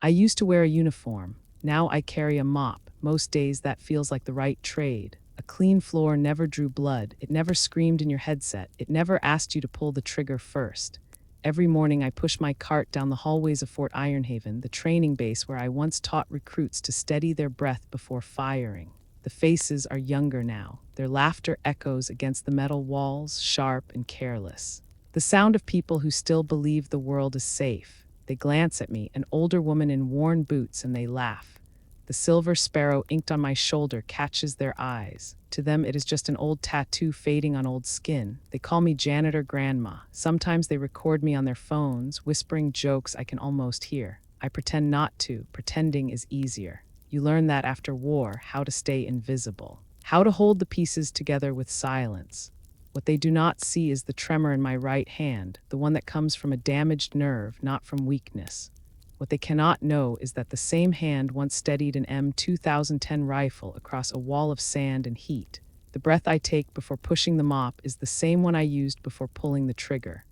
I used to wear a uniform. Now I carry a mop. Most days that feels like the right trade. A clean floor never drew blood. It never screamed in your headset. It never asked you to pull the trigger first. Every morning I push my cart down the hallways of Fort Ironhaven, the training base where I once taught recruits to steady their breath before firing. The faces are younger now. Their laughter echoes against the metal walls, sharp and careless. The sound of people who still believe the world is safe. They glance at me, an older woman in worn boots, and they laugh. The silver sparrow inked on my shoulder catches their eyes. To them, it is just an old tattoo fading on old skin. They call me janitor grandma. Sometimes they record me on their phones, whispering jokes I can almost hear. I pretend not to. Pretending is easier. You learn that after war, how to stay invisible, how to hold the pieces together with silence. What they do not see is the tremor in my right hand, the one that comes from a damaged nerve, not from weakness. What they cannot know is that the same hand once steadied an M2010 rifle across a wall of sand and heat. The breath I take before pushing the mop is the same one I used before pulling the trigger.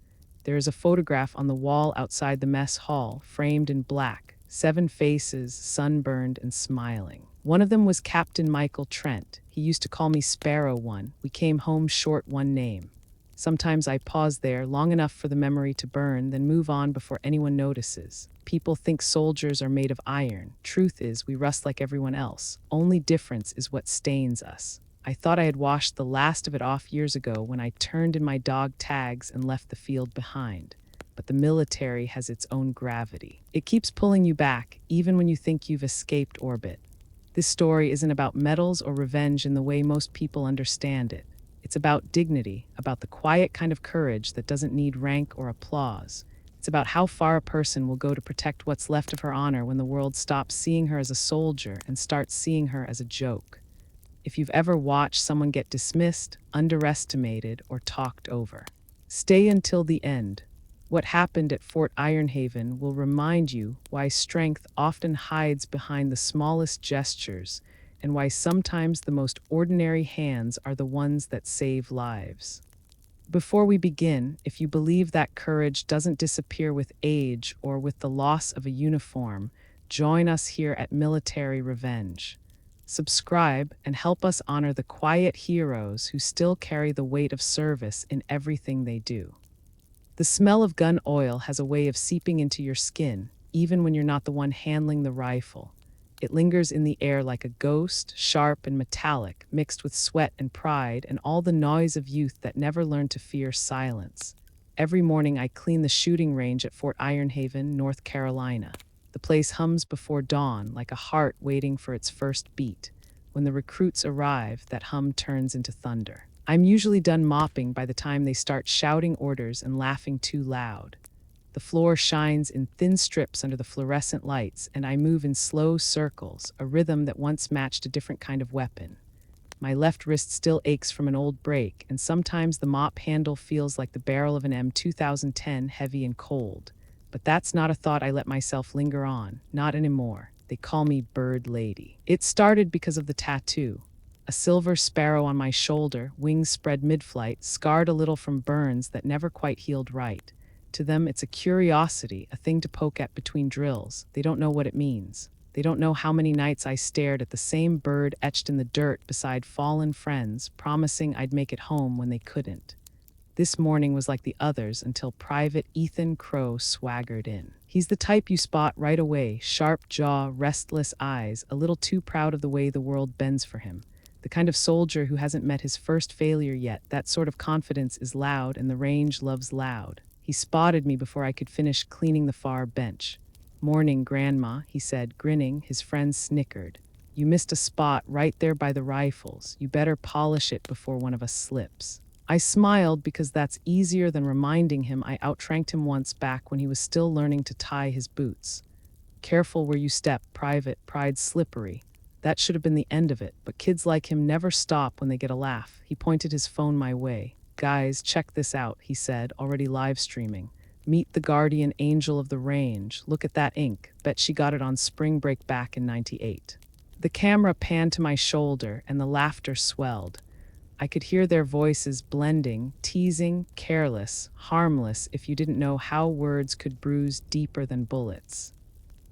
There is a photograph on the wall outside the mess hall, framed in black, 7 faces, sunburned and smiling. One of them was Captain Michael Trent. He used to call me Sparrow One. We came home short one name. Sometimes I pause there long enough for the memory to burn, then move on before anyone notices. People think soldiers are made of iron. Truth is, we rust like everyone else. Only difference is what stains us. I thought I had washed the last of it off years ago when I turned in my dog tags and left the field behind. But the military has its own gravity. It keeps pulling you back, even when you think you've escaped orbit. This story isn't about medals or revenge in the way most people understand it. It's about dignity, about the quiet kind of courage that doesn't need rank or applause. It's about how far a person will go to protect what's left of her honor when the world stops seeing her as a soldier and starts seeing her as a joke. If you've ever watched someone get dismissed, underestimated, or talked over, stay until the end. What happened at Fort Ironhaven will remind you why strength often hides behind the smallest gestures, and why sometimes the most ordinary hands are the ones that save lives. Before we begin, if you believe that courage doesn't disappear with age or with the loss of a uniform, join us here at Military Revenge. Subscribe and help us honor the quiet heroes who still carry the weight of service in everything they do. The smell of gun oil has a way of seeping into your skin, even when you're not the one handling the rifle. It lingers in the air like a ghost, sharp and metallic, mixed with sweat and pride and all the noise of youth that never learned to fear silence. Every morning I clean the shooting range at Fort Ironhaven, North Carolina. The place hums before dawn like a heart waiting for its first beat. When the recruits arrive, that hum turns into thunder. I'm usually done mopping by the time they start shouting orders and laughing too loud. The floor shines in thin strips under the fluorescent lights, and I move in slow circles, a rhythm that once matched a different kind of weapon. My left wrist still aches from an old break, and sometimes the mop handle feels like the barrel of an M2010, heavy and cold. But that's not a thought I let myself linger on, not anymore. They call me Bird Lady. It started because of the tattoo. A silver sparrow on my shoulder, wings spread mid-flight, scarred a little from burns that never quite healed right. To them, it's a curiosity, a thing to poke at between drills. They don't know what it means. They don't know how many nights I stared at the same bird etched in the dirt beside fallen friends, promising I'd make it home when they couldn't. This morning was like the others until Private Ethan Crow swaggered in. He's the type you spot right away, sharp jaw, restless eyes, a little too proud of the way the world bends for him. The kind of soldier who hasn't met his first failure yet. That sort of confidence is loud, and the range loves loud. He spotted me before I could finish cleaning the far bench. "Morning, Grandma," he said, grinning. His friends snickered. "You missed a spot right there by the rifles. You better polish it before one of us slips." I smiled because that's easier than reminding him I outranked him once back when he was still learning to tie his boots. "Careful where you step, Private. Pride's slippery." That should have been the end of it, but kids like him never stop when they get a laugh. He pointed his phone my way. "Guys, check this out," he said, already live streaming. "Meet the guardian angel of the range. Look at that ink. Bet she got it on spring break back in '98. The camera panned to my shoulder, and the laughter swelled. I could hear their voices blending, teasing, careless, harmless if you didn't know how words could bruise deeper than bullets.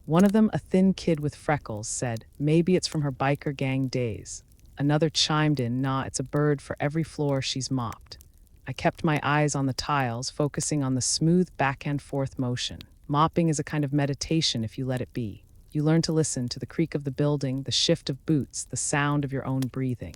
One of them, a thin kid with freckles, said, "Maybe it's from her biker gang days." Another chimed in, "Nah, it's a bird for every floor she's mopped." I kept my eyes on the tiles, focusing on the smooth back and forth motion. Mopping is a kind of meditation if you let it be. You learn to listen to the creak of the building, the shift of boots, the sound of your own breathing.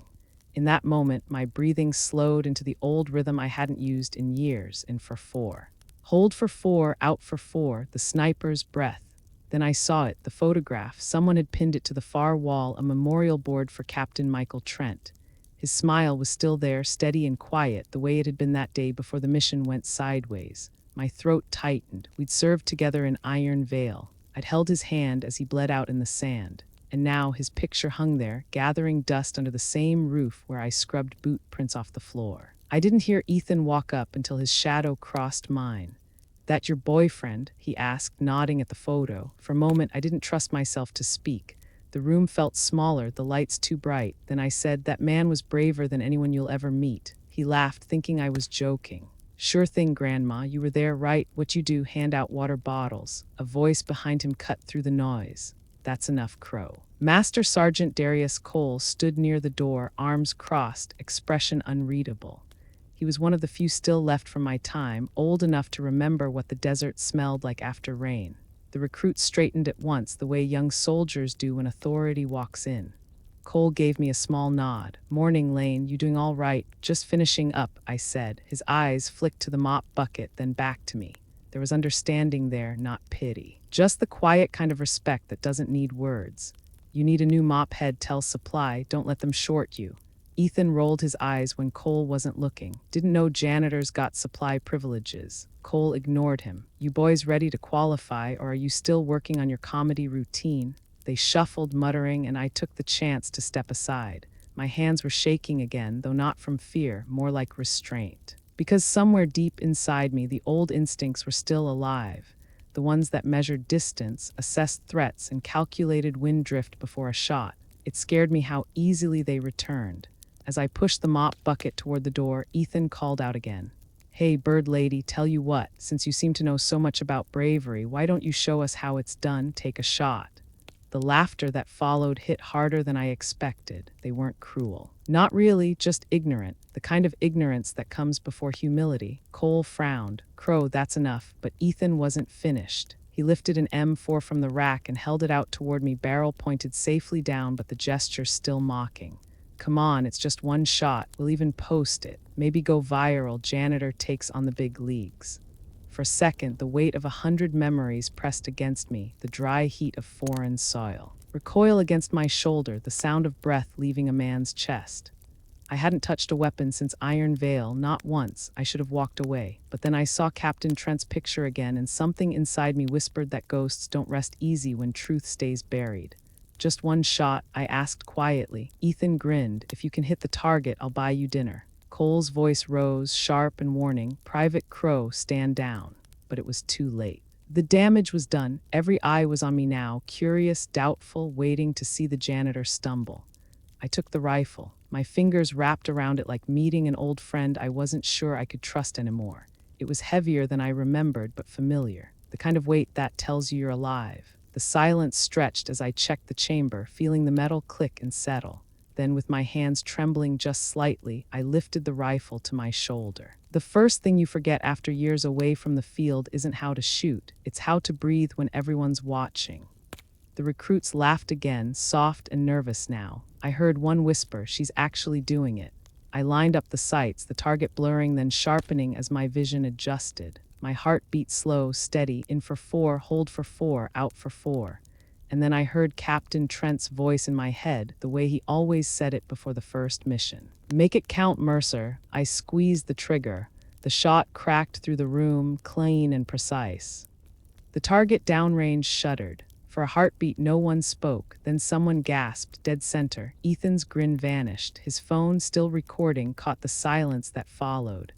In that moment, my breathing slowed into the old rhythm I hadn't used in years, in for four. Hold for four, out for four, the sniper's breath. Then I saw it, the photograph. Someone had pinned it to the far wall, a memorial board for Captain Michael Trent. His smile was still there, steady and quiet, the way it had been that day before the mission went sideways. My throat tightened. We'd served together in Iron Vale. I'd held his hand as he bled out in the sand. And now his picture hung there, gathering dust under the same roof where I scrubbed boot prints off the floor. I didn't hear Ethan walk up until his shadow crossed mine. "That your boyfriend?" he asked, nodding at the photo. For a moment, I didn't trust myself to speak. The room felt smaller, the lights too bright. Then I said, "That man was braver than anyone you'll ever meet." He laughed, thinking I was joking. "Sure thing, Grandma. You were there, right? What you do, hand out water bottles." A voice behind him cut through the noise. "That's enough, Crow." Master Sergeant Darius Cole stood near the door, arms crossed, expression unreadable. He was one of the few still left from my time, old enough to remember what the desert smelled like after rain. The recruits straightened at once, the way young soldiers do when authority walks in. Cole gave me a small nod. "Morning, Lane. You doing all right?" "Just finishing up," I said. His eyes flicked to the mop bucket, then back to me. There was understanding there, not pity. Just the quiet kind of respect that doesn't need words. "You need a new mop head, tell supply. Don't let them short you." Ethan rolled his eyes when Cole wasn't looking. "Didn't know janitors got supply privileges." Cole ignored him. "You boys ready to qualify, or are you still working on your comedy routine?" They shuffled, muttering, and I took the chance to step aside. My hands were shaking again, though not from fear, more like restraint. Because somewhere deep inside me, the old instincts were still alive. The ones that measured distance, assessed threats, and calculated wind drift before a shot. It scared me how easily they returned. As I pushed the mop bucket toward the door, Ethan called out again. "Hey, bird lady, tell you what, since you seem to know so much about bravery, why don't you show us how it's done? Take a shot." The laughter that followed hit harder than I expected. They weren't cruel. Not really, just ignorant. The kind of ignorance that comes before humility. Cole frowned. "Crow, that's enough." But Ethan wasn't finished. He lifted an M4 from the rack and held it out toward me, barrel pointed safely down, but the gesture still mocking. "Come on, it's just one shot. We'll even post it. Maybe go viral. Janitor takes on the big leagues." For a second, the weight of 100 memories pressed against me, the dry heat of foreign soil. Recoil against my shoulder, the sound of breath leaving a man's chest. I hadn't touched a weapon since Iron Vale, not once. I should have walked away. But then I saw Captain Trent's picture again, and something inside me whispered that ghosts don't rest easy when truth stays buried. "Just one shot?" I asked quietly. Ethan grinned. "If you can hit the target, I'll buy you dinner." Cole's voice rose, sharp and warning. "Private Crow, stand down." But it was too late. The damage was done. Every eye was on me now, curious, doubtful, waiting to see the janitor stumble. I took the rifle. My fingers wrapped around it like meeting an old friend I wasn't sure I could trust anymore. It was heavier than I remembered, but familiar. The kind of weight that tells you you're alive. The silence stretched as I checked the chamber, feeling the metal click and settle. Then, with my hands trembling just slightly, I lifted the rifle to my shoulder. The first thing you forget after years away from the field isn't how to shoot. It's how to breathe when everyone's watching. The recruits laughed again, soft and nervous now. I heard one whisper, "She's actually doing it." I lined up the sights, the target blurring, then sharpening as my vision adjusted. My heart beat slow, steady, in for 4, hold for 4, out for 4. And then I heard Captain Trent's voice in my head, the way he always said it before the first mission. "Make it count, Mercer." I squeezed the trigger. The shot cracked through the room, clean and precise. The target downrange shuddered. For a heartbeat, no one spoke. Then someone gasped, dead center. Ethan's grin vanished. His phone, still recording, caught the silence that followed.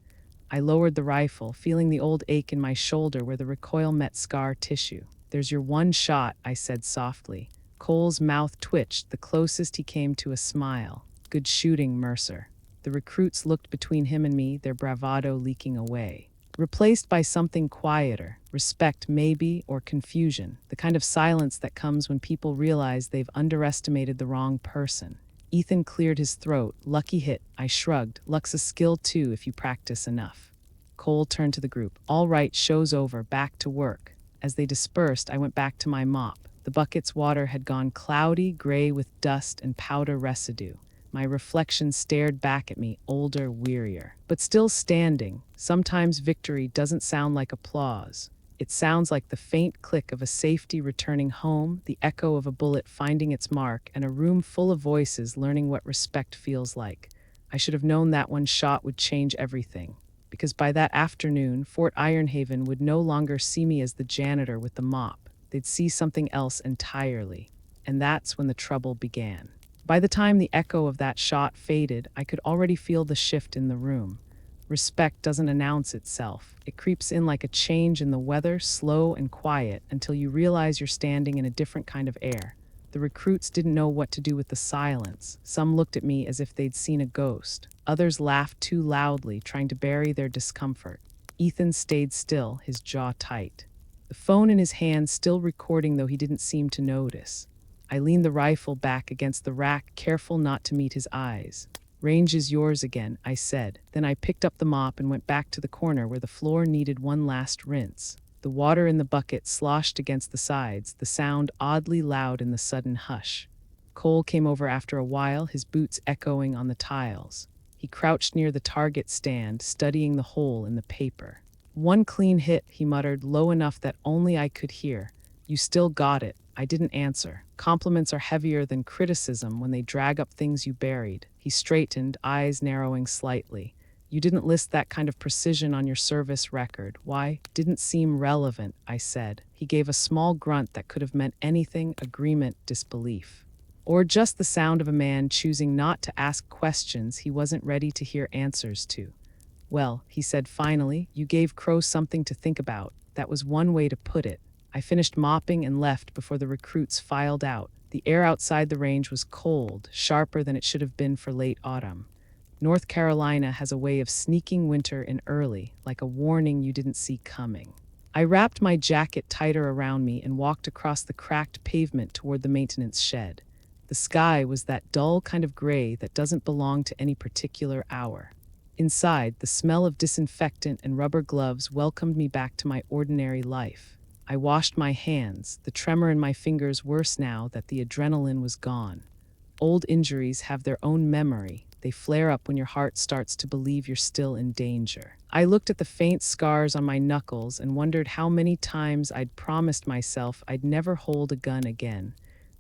I lowered the rifle, feeling the old ache in my shoulder where the recoil met scar tissue. "There's your one shot," I said softly. Cole's mouth twitched, the closest he came to a smile. "Good shooting, Mercer." The recruits looked between him and me, their bravado leaking away. replaced by something quieter, respect maybe, or confusion, the kind of silence that comes when people realize they've underestimated the wrong person. Ethan cleared his throat. Lucky hit, I shrugged. Luck's a skill too if you practice enough. Cole turned to the group. All right, show's over, back to work. As they dispersed, I went back to my mop. The bucket's water had gone cloudy, gray with dust and powder residue. My reflection stared back at me, older, wearier, but still standing. Sometimes victory doesn't sound like applause. It sounds like the faint click of a safety returning home, the echo of a bullet finding its mark, and a room full of voices learning what respect feels like. I should have known that one shot would change everything, because by that afternoon, Fort Ironhaven would no longer see me as the janitor with the mop. They'd see something else entirely, and that's when the trouble began. By the time the echo of that shot faded, I could already feel the shift in the room. Respect doesn't announce itself. It creeps in like a change in the weather, slow and quiet, until you realize you're standing in a different kind of air. The recruits didn't know what to do with the silence. Some looked at me as if they'd seen a ghost. Others laughed too loudly, trying to bury their discomfort. Ethan stayed still, his jaw tight. The phone in his hand still recording, though he didn't seem to notice. I leaned the rifle back against the rack, careful not to meet his eyes. Range is yours again, I said. Then I picked up the mop and went back to the corner where the floor needed one last rinse. The water in the bucket sloshed against the sides, the sound oddly loud in the sudden hush. Cole came over after a while, his boots echoing on the tiles. He crouched near the target stand, studying the hole in the paper. One clean hit, he muttered, low enough that only I could hear. You still got it. I didn't answer. Compliments are heavier than criticism when they drag up things you buried. He straightened, eyes narrowing slightly. You didn't list that kind of precision on your service record. Why? Didn't seem relevant, I said. He gave a small grunt that could have meant anything, agreement, disbelief. Or just the sound of a man choosing not to ask questions he wasn't ready to hear answers to. Well, he said finally, you gave Crow something to think about. That was one way to put it. I finished mopping and left before the recruits filed out. The air outside the range was cold, sharper than it should have been for late autumn. North Carolina has a way of sneaking winter in early, like a warning you didn't see coming. I wrapped my jacket tighter around me and walked across the cracked pavement toward the maintenance shed. The sky was that dull kind of gray that doesn't belong to any particular hour. Inside, the smell of disinfectant and rubber gloves welcomed me back to my ordinary life. I washed my hands, the tremor in my fingers worse now that the adrenaline was gone. Old injuries have their own memory. They flare up when your heart starts to believe you're still in danger. I looked at the faint scars on my knuckles and wondered how many times I'd promised myself I'd never hold a gun again.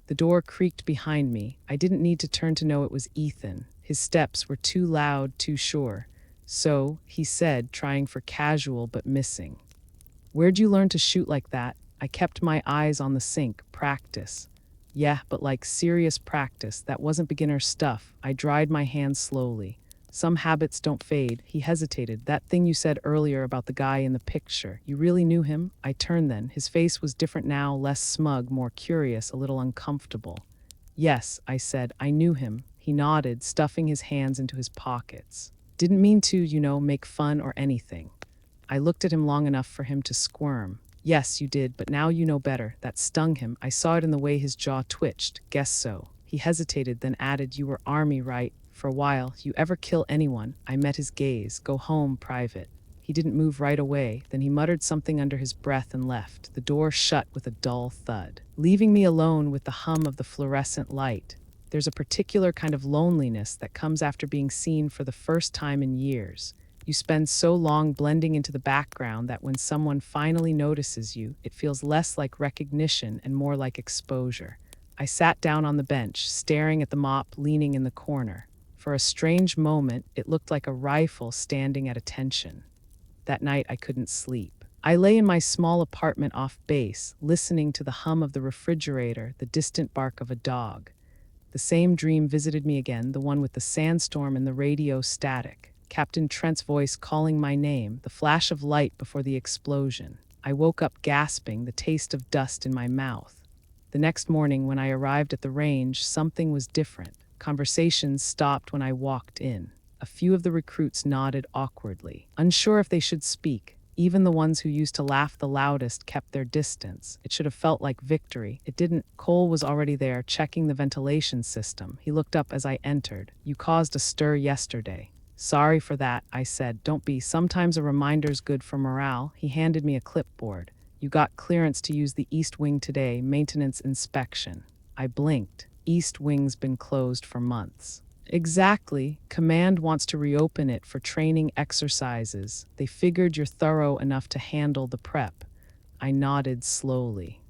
The door creaked behind me. I didn't need to turn to know it was Ethan. His steps were too loud, too sure. So, he said, trying for casual but missing. Where'd you learn to shoot like that? I kept my eyes on the sink. Practice. Yeah, but like serious practice. That wasn't beginner stuff. I dried my hands slowly. Some habits don't fade. He hesitated. That thing you said earlier about the guy in the picture, you really knew him? I turned then. His face was different now, less smug, more curious, a little uncomfortable. Yes, I said, I knew him. He nodded, stuffing his hands into his pockets. Didn't mean to, make fun or anything. I looked at him long enough for him to squirm. Yes, you did, but now you know better. That stung him. I saw it in the way his jaw twitched. Guess so. He hesitated, then added, you were Army, right? For a while. You ever kill anyone? I met his gaze. Go home, private. He didn't move right away. Then he muttered something under his breath and left. The door shut with a dull thud, leaving me alone with the hum of the fluorescent light. There's a particular kind of loneliness that comes after being seen for the first time in years. You spend so long blending into the background that when someone finally notices you, it feels less like recognition and more like exposure. I sat down on the bench, staring at the mop leaning in the corner. For a strange moment, it looked like a rifle standing at attention. That night, I couldn't sleep. I lay in my small apartment off base, listening to the hum of the refrigerator, the distant bark of a dog. The same dream visited me again, the one with the sandstorm and the radio static. Captain Trent's voice calling my name, the flash of light before the explosion. I woke up gasping, the taste of dust in my mouth. The next morning, when I arrived at the range, something was different. Conversations stopped when I walked in. A few of the recruits nodded awkwardly, unsure if they should speak. Even the ones who used to laugh the loudest kept their distance. It should have felt like victory. It didn't. Cole was already there, checking the ventilation system. He looked up as I entered. "You caused a stir yesterday." "Sorry for that," I said. "Don't be. Sometimes a reminder's good for morale." He handed me a clipboard. "You got clearance to use the East Wing today, maintenance inspection." I blinked. East Wing's been closed for months. Exactly. Command wants to reopen it for training exercises. They figured you're thorough enough to handle the prep. I nodded slowly.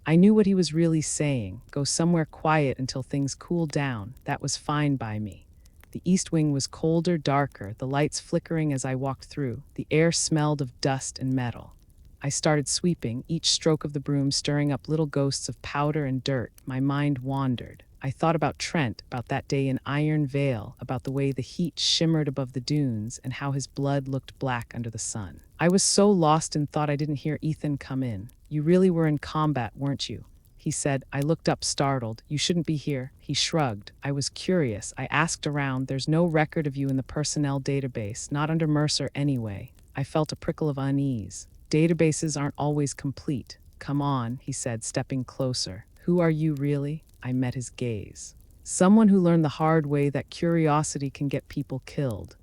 I knew what he was really saying. Go somewhere quiet until things cool down. That was fine by me. The East Wing was colder, darker, the lights flickering as I walked through. The air smelled of dust and metal. I started sweeping, each stroke of the broom stirring up little ghosts of powder and dirt. My mind wandered. I thought about Trent, about that day in Iron Vale, about the way the heat shimmered above the dunes and how his blood looked black under the sun. I was so lost in thought I didn't hear Ethan come in. "You really were in combat, weren't you?" he said. I looked up startled. "You shouldn't be here." He shrugged. I was curious. I asked around. "There's no record of you in the personnel database, not under Mercer anyway." I felt a prickle of unease. "Databases aren't always complete." "Come on," he said, stepping closer. "Who are you really?" I met his gaze. "Someone who learned the hard way that curiosity can get people killed."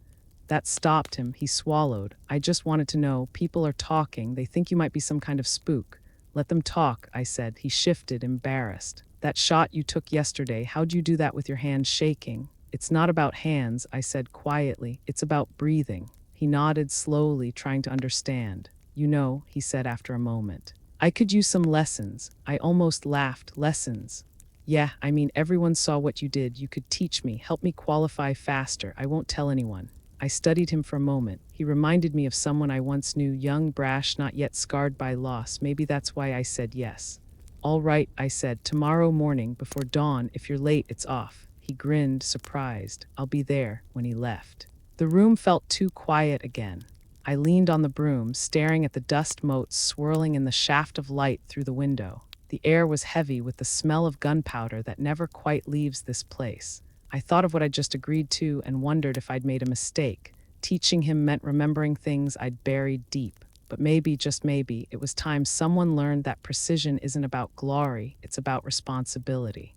That stopped him. He swallowed. "I just wanted to know. People are talking. They think you might be some kind of spook." "Let them talk," I said. He shifted, embarrassed. "That shot you took yesterday, how'd you do that with your hands shaking?" "It's not about hands," I said quietly. "It's about breathing." He nodded slowly, trying to understand. "You know," he said after a moment, "I could use some lessons." I almost laughed. "Lessons?" "Yeah, I mean, everyone saw what you did. You could teach me, help me qualify faster. I won't tell anyone." I studied him for a moment. He reminded me of someone I once knew, young, brash, not yet scarred by loss. Maybe that's why I said yes. "All right," I said. "Tomorrow morning, before dawn. If you're late, it's off." He grinned, surprised. "I'll be there." When he left, the room felt too quiet again. I leaned on the broom, staring at the dust motes swirling in the shaft of light through the window. The air was heavy with the smell of gunpowder that never quite leaves this place. I thought of what I'd just agreed to and wondered if I'd made a mistake. Teaching him meant remembering things I'd buried deep. But maybe, just maybe, it was time someone learned that precision isn't about glory, it's about responsibility.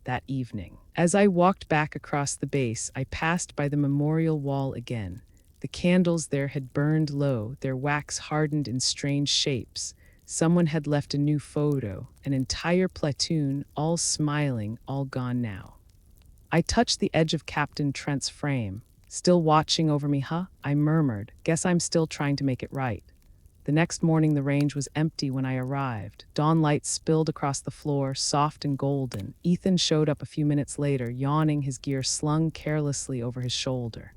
That evening, as I walked back across the base, I passed by the memorial wall again. The candles there had burned low, their wax hardened in strange shapes. Someone had left a new photo, an entire platoon, all smiling, all gone now. I touched the edge of Captain Trent's frame. "Still watching over me, huh?" I murmured. "Guess I'm still trying to make it right." The next morning the range was empty when I arrived. Dawn light spilled across the floor, soft and golden. Ethan showed up a few minutes later, yawning, his gear slung carelessly over his shoulder.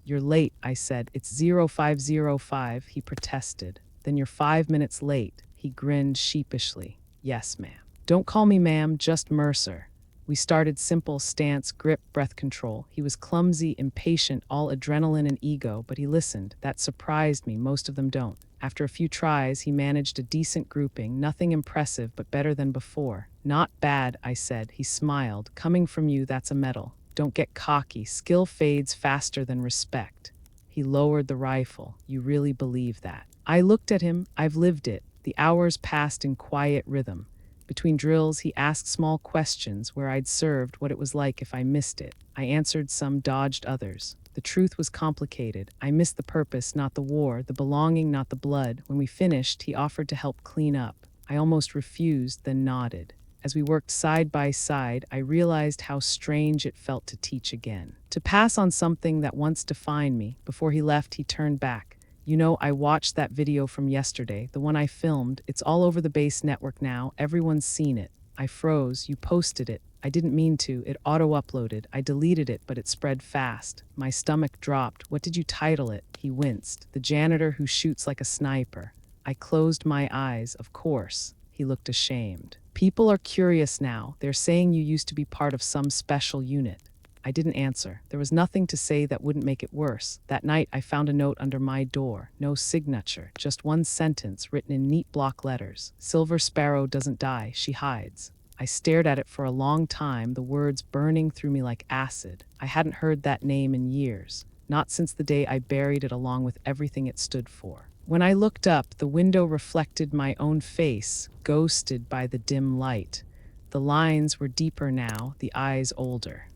"You're late," I said. "It's 0505, he protested. "Then you're 5 minutes late." He grinned sheepishly. "Yes, ma'am." "Don't call me ma'am, just Mercer." We started simple: stance, grip, breath control. He was clumsy, impatient, all adrenaline and ego, but he listened. That surprised me. Most of them don't. After a few tries, he managed a decent grouping. Nothing impressive, but better than before. "Not bad," I said. He smiled. "Coming from you, that's a medal. Don't get cocky. Skill fades faster than respect." He lowered the rifle. "You really believe that?" I looked at him. "I've lived it." The hours passed in quiet rhythm. Between drills, he asked small questions: where I'd served, what it was like if I missed it. I answered some, dodged others. The truth was complicated. I missed the purpose, not the war, the belonging, not the blood. When we finished, he offered to help clean up. I almost refused, then nodded. As we worked side by side, I realized how strange it felt to teach again. To pass on something that once defined me. Before he left, he turned back. "You know, I watched that video from yesterday, the one I filmed. It's all over the base network now. Everyone's seen it." I froze. "You posted it." "I didn't mean to. It auto-uploaded. I deleted it, but it spread fast." My stomach dropped. "What did you title it?" He winced. "The Janitor Who Shoots Like a Sniper." I closed my eyes. "Of course." He looked ashamed. "People are curious now. They're saying you used to be part of some special unit." I didn't answer. There was nothing to say that wouldn't make it worse. That night, I found a note under my door. No signature, just one sentence written in neat block letters. "Silver Sparrow doesn't die, she hides." I stared at it for a long time, the words burning through me like acid. I hadn't heard that name in years, not since the day I buried it along with everything it stood for. When I looked up, the window reflected my own face, ghosted by the dim light. The lines were deeper now, the eyes older.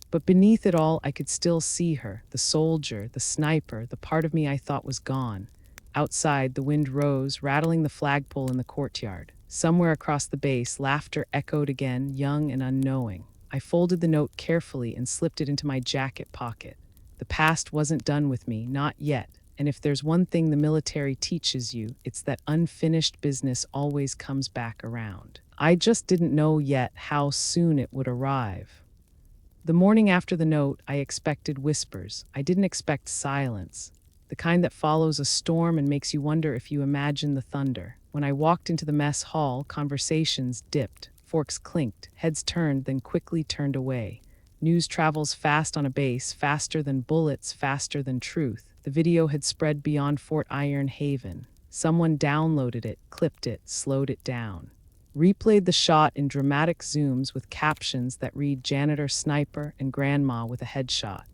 But beneath it all, I could still see her, the soldier, the sniper, the part of me I thought was gone. Outside, the wind rose, rattling the flagpole in the courtyard. Somewhere across the base, laughter echoed again, young and unknowing. I folded the note carefully and slipped it into my jacket pocket. The past wasn't done with me, not yet. And if there's one thing the military teaches you, it's that unfinished business always comes back around. I just didn't know yet how soon it would arrive. The morning after the note, I expected whispers. I didn't expect silence, the kind that follows a storm and makes you wonder if you imagine the thunder. When I walked into the mess hall, conversations dipped, forks clinked, heads turned, then quickly turned away. News travels fast on a base, faster than bullets, faster than truth. The video had spread beyond Fort Ironhaven. Someone downloaded it, clipped it, slowed it down. Replayed the shot in dramatic zooms with captions that read janitor, sniper, and grandma with a headshot.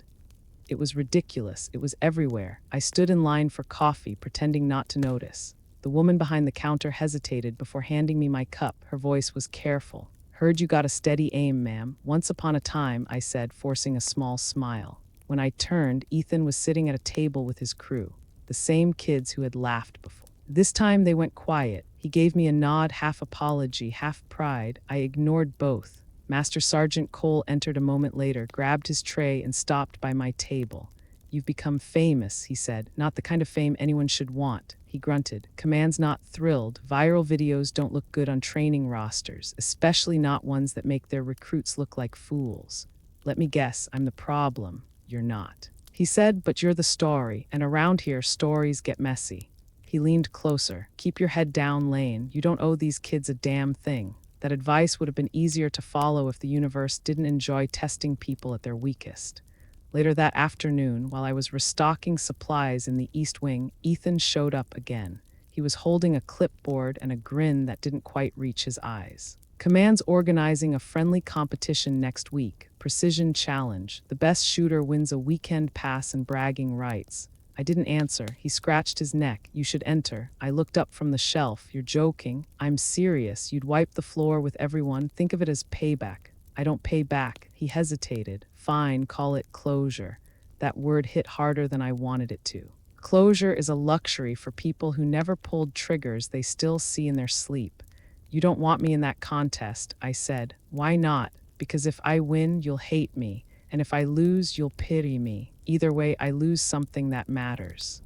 It was ridiculous. It was everywhere. I stood in line for coffee, pretending not to notice. The woman behind the counter hesitated before handing me my cup. Her voice was careful. "Heard you got a steady aim, ma'am." "Once upon a time," I said, forcing a small smile. When I turned, Ethan was sitting at a table with his crew, the same kids who had laughed before. This time they went quiet. He gave me a nod, half apology, half pride. I ignored both. Master Sergeant Cole entered a moment later, grabbed his tray, and stopped by my table. "You've become famous," he said. "Not the kind of fame anyone should want." He grunted. "Command's not thrilled. Viral videos don't look good on training rosters, especially not ones that make their recruits look like fools. Let me guess, I'm the problem. You're not." He said, "But you're the story, and around here, stories get messy." He leaned closer. "Keep your head down, Lane. You don't owe these kids a damn thing." That advice would have been easier to follow if the universe didn't enjoy testing people at their weakest. Later that afternoon, while I was restocking supplies in the East Wing, Ethan showed up again. He was holding a clipboard and a grin that didn't quite reach his eyes. "Command's organizing a friendly competition next week. Precision challenge. The best shooter wins a weekend pass and bragging rights." I didn't answer. He scratched his neck. "You should enter." I looked up from the shelf. "You're joking." "I'm serious. You'd wipe the floor with everyone. Think of it as payback." "I don't pay back." He hesitated. "Fine, call it closure." That word hit harder than I wanted it to. Closure is a luxury for people who never pulled triggers they still see in their sleep. "You don't want me in that contest," I said. "Why not?" "Because if I win, you'll hate me. And if I lose, you'll pity me. Either way, I lose something that matters."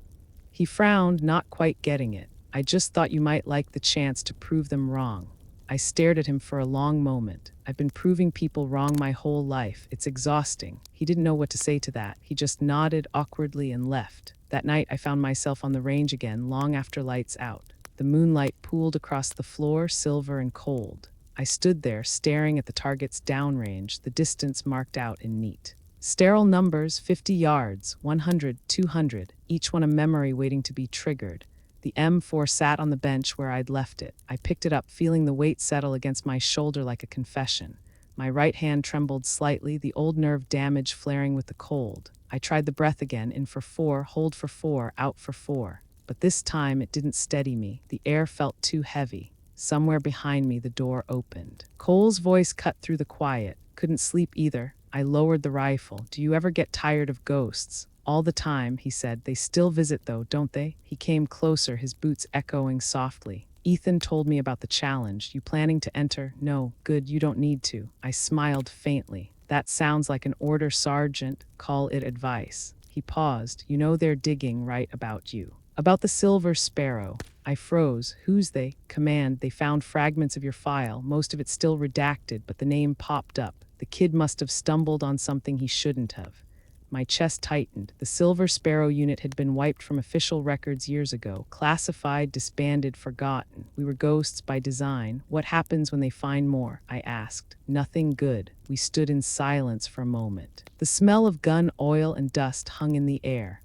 He frowned, not quite getting it. "I just thought you might like the chance to prove them wrong." I stared at him for a long moment. "I've been proving people wrong my whole life. It's exhausting." He didn't know what to say to that. He just nodded awkwardly and left. That night, I found myself on the range again, long after lights out. The moonlight pooled across the floor, silver and cold. I stood there, staring at the target's downrange, the distance marked out in neat. Sterile numbers, 50 yards, 100, 200, each one a memory waiting to be triggered. The M4 sat on the bench where I'd left it. I picked it up, feeling the weight settle against my shoulder like a confession. My right hand trembled slightly, the old nerve damage flaring with the cold. I tried the breath again, in for 4, hold for 4, out for 4. But this time it didn't steady me. The air felt too heavy. Somewhere behind me, the door opened. Cole's voice cut through the quiet. "Couldn't sleep either." I lowered the rifle. "Do you ever get tired of ghosts?" "All the time," he said. "They still visit, though, don't they?" He came closer, his boots echoing softly. "Ethan told me about the challenge. You planning to enter?" "No." "Good, you don't need to." I smiled faintly. "That sounds like an order, Sergeant. Call it advice." He paused. "You know they're digging right about you." "About the Silver Sparrow." I froze. "Who's they?" "Command. They found fragments of your file, most of it still redacted, but the name popped up. The kid must have stumbled on something he shouldn't have." My chest tightened. The Silver Sparrow unit had been wiped from official records years ago, classified, disbanded, forgotten. We were ghosts by design. "What happens when they find more?" I asked. "Nothing good." We stood in silence for a moment. The smell of gun oil and dust hung in the air.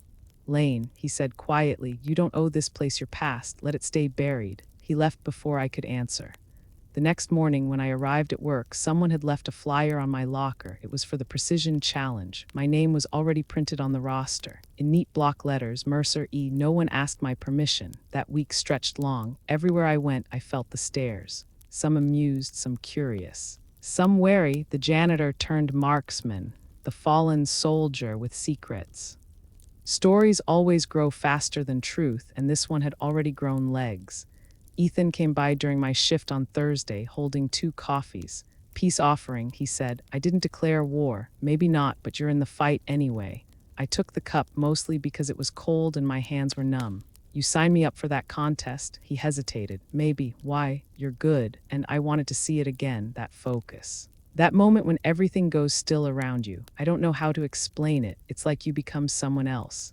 "Lane," he said quietly, "you don't owe this place your past. Let it stay buried." He left before I could answer. The next morning, when I arrived at work, someone had left a flyer on my locker. It was for the Precision Challenge. My name was already printed on the roster. In neat block letters, Mercer E. No one asked my permission. That week stretched long. Everywhere I went, I felt the stares. Some amused, some curious. Some wary, the janitor turned marksman, the fallen soldier with secrets. Stories always grow faster than truth, and this one had already grown legs. Ethan came by during my shift on Thursday, holding 2 coffees. Peace offering, he said. I didn't declare war. Maybe not, but you're in the fight anyway. I took the cup mostly because it was cold and my hands were numb. You signed me up for that contest. He hesitated. Maybe. Why? You're good. And I wanted to see it again, that focus. That moment when everything goes still around you. I don't know how to explain it. It's like you become someone else.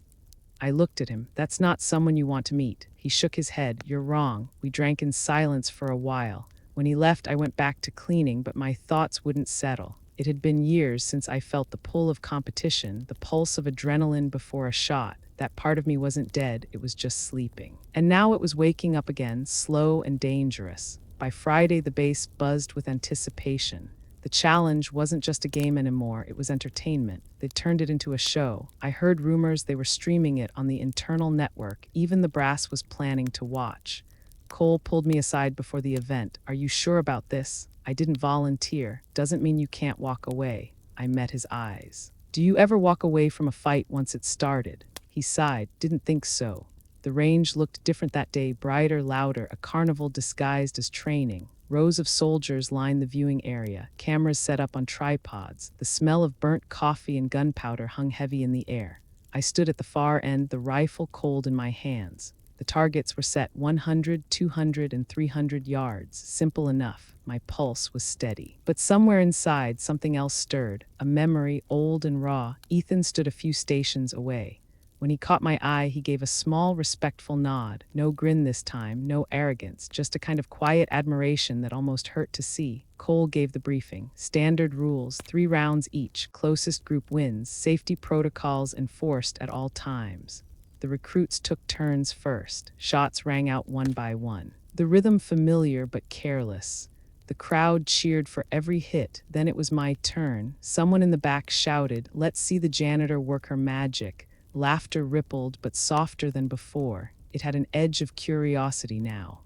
I looked at him. That's not someone you want to meet. He shook his head. You're wrong. We drank in silence for a while. When he left, I went back to cleaning, but my thoughts wouldn't settle. It had been years since I felt the pull of competition, the pulse of adrenaline before a shot. That part of me wasn't dead, it was just sleeping. And now it was waking up again, slow and dangerous. By Friday, the base buzzed with anticipation. The challenge wasn't just a game anymore, it was entertainment. They'd turned it into a show. I heard rumors they were streaming it on the internal network. Even the brass was planning to watch. Cole pulled me aside before the event. Are you sure about this? I didn't volunteer. Doesn't mean you can't walk away. I met his eyes. Do you ever walk away from a fight once it started? He sighed. Didn't think so. The range looked different that day, brighter, louder, a carnival disguised as training. Rows of soldiers lined the viewing area, cameras set up on tripods. The smell of burnt coffee and gunpowder hung heavy in the air. I stood at the far end, the rifle cold in my hands. The targets were set 100, 200, and 300 yards. Simple enough. My pulse was steady. But somewhere inside, something else stirred. A memory, old and raw. Ethan stood a few stations away. When he caught my eye, he gave a small, respectful nod. No grin this time, no arrogance, just a kind of quiet admiration that almost hurt to see. Cole gave the briefing. Standard rules, 3 rounds each, closest group wins, safety protocols enforced at all times. The recruits took turns first. Shots rang out one by one. The rhythm familiar but careless. The crowd cheered for every hit. Then it was my turn. Someone in the back shouted, "Let's see the janitor work her magic." Laughter rippled, but softer than before. It had an edge of curiosity now.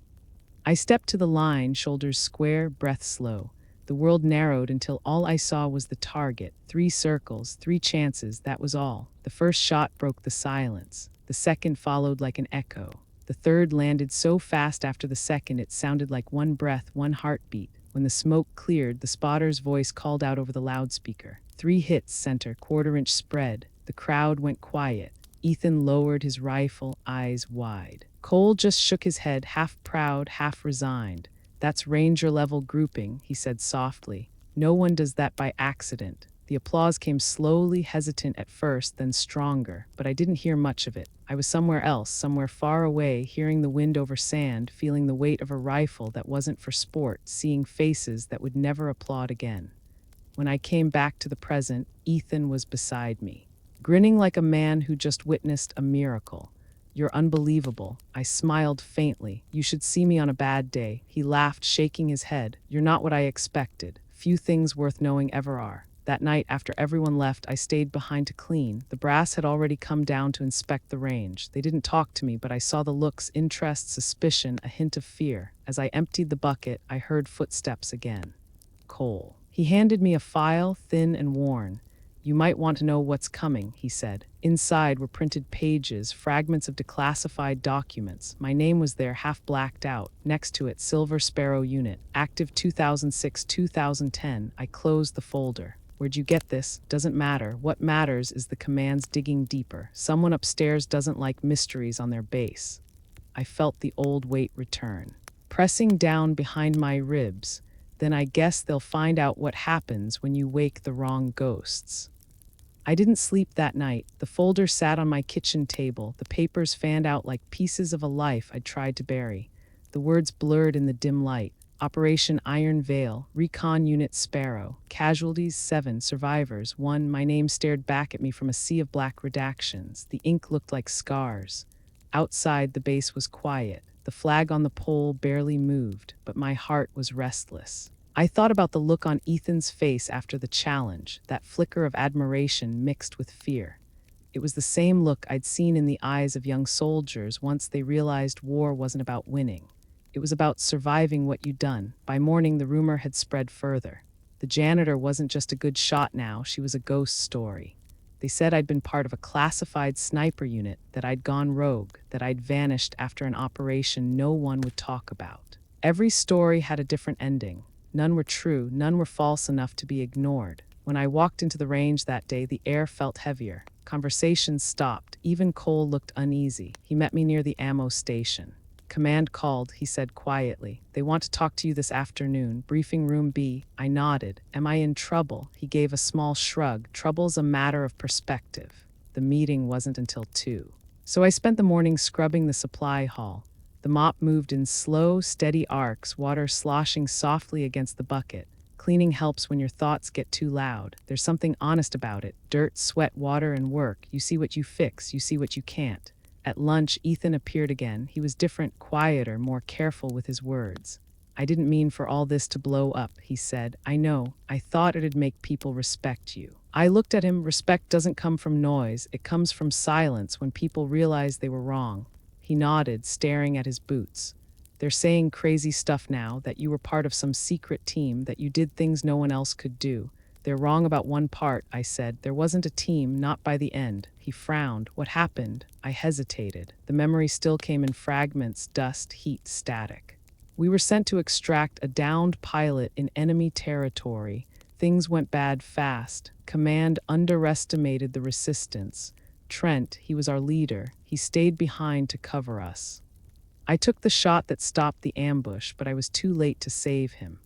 I stepped to the line, shoulders square, breath slow. The world narrowed until all I saw was the target. 3 circles, 3 chances, that was all. The first shot broke the silence. The second followed like an echo. The third landed so fast after the second it sounded like one breath, one heartbeat. When the smoke cleared, the spotter's voice called out over the loudspeaker. 3 hits, center, quarter-inch spread. The crowd went quiet. Ethan lowered his rifle, eyes wide. Cole just shook his head, half proud, half resigned. That's ranger-level grouping, he said softly. No one does that by accident. The applause came slowly, hesitant at first, then stronger, but I didn't hear much of it. I was somewhere else, somewhere far away, hearing the wind over sand, feeling the weight of a rifle that wasn't for sport, seeing faces that would never applaud again. When I came back to the present, Ethan was beside me, grinning like a man who just witnessed a miracle. You're unbelievable. I smiled faintly. You should see me on a bad day. He laughed, shaking his head. You're not what I expected. Few things worth knowing ever are. That night, after everyone left, I stayed behind to clean. The brass had already come down to inspect the range. They didn't talk to me, but I saw the looks, interest, suspicion, a hint of fear. As I emptied the bucket, I heard footsteps again. Cole. He handed me a file, thin and worn. You might want to know what's coming, he said. Inside were printed pages, fragments of declassified documents. My name was there, half blacked out. Next to it, Silver Sparrow Unit, active 2006-2010. I closed the folder. Where'd you get this? Doesn't matter. What matters is the commands digging deeper. Someone upstairs doesn't like mysteries on their base. I felt the old weight return, pressing down behind my ribs. Then I guess they'll find out what happens when you wake the wrong ghosts. I didn't sleep that night. The folder sat on my kitchen table, the papers fanned out like pieces of a life I'd tried to bury. The words blurred in the dim light. Operation Iron Veil, Recon Unit Sparrow, casualties 7, survivors 1. My name stared back at me from a sea of black redactions. The ink looked like scars. Outside, the base was quiet. The flag on the pole barely moved, but my heart was restless. I thought about the look on Ethan's face after the challenge, that flicker of admiration mixed with fear. It was the same look I'd seen in the eyes of young soldiers once they realized war wasn't about winning. It was about surviving what you'd done. By morning, the rumor had spread further. The janitor wasn't just a good shot now, she was a ghost story. They said I'd been part of a classified sniper unit, that I'd gone rogue, that I'd vanished after an operation no one would talk about. Every story had a different ending. None were true, none were false enough to be ignored. When I walked into the range that day, the air felt heavier. Conversations stopped. Even Cole looked uneasy. He met me near the ammo station. Command called, he said quietly. They want to talk to you this afternoon. Briefing room B. I nodded. Am I in trouble? He gave a small shrug. Trouble's a matter of perspective. The meeting wasn't until 2. So I spent the morning scrubbing the supply hall. The mop moved in slow, steady arcs, water sloshing softly against the bucket. Cleaning helps when your thoughts get too loud. There's something honest about it. Dirt, sweat, water, and work. You see what you fix, you see what you can't. At lunch, Ethan appeared again. He was different, quieter, more careful with his words. I didn't mean for all this to blow up, he said. I know. I thought it'd make people respect you. I looked at him. Respect doesn't come from noise. It comes from silence when people realize they were wrong. He nodded, staring at his boots. They're saying crazy stuff now, that you were part of some secret team, that you did things no one else could do. They're wrong about one part, I said. There wasn't a team, not by the end. He frowned. What happened? I hesitated. The memory still came in fragments, dust, heat, static. We were sent to extract a downed pilot in enemy territory. Things went bad fast. Command underestimated the resistance. Trent, he was our leader. He stayed behind to cover us. I took the shot that stopped the ambush, but I was too late to save him.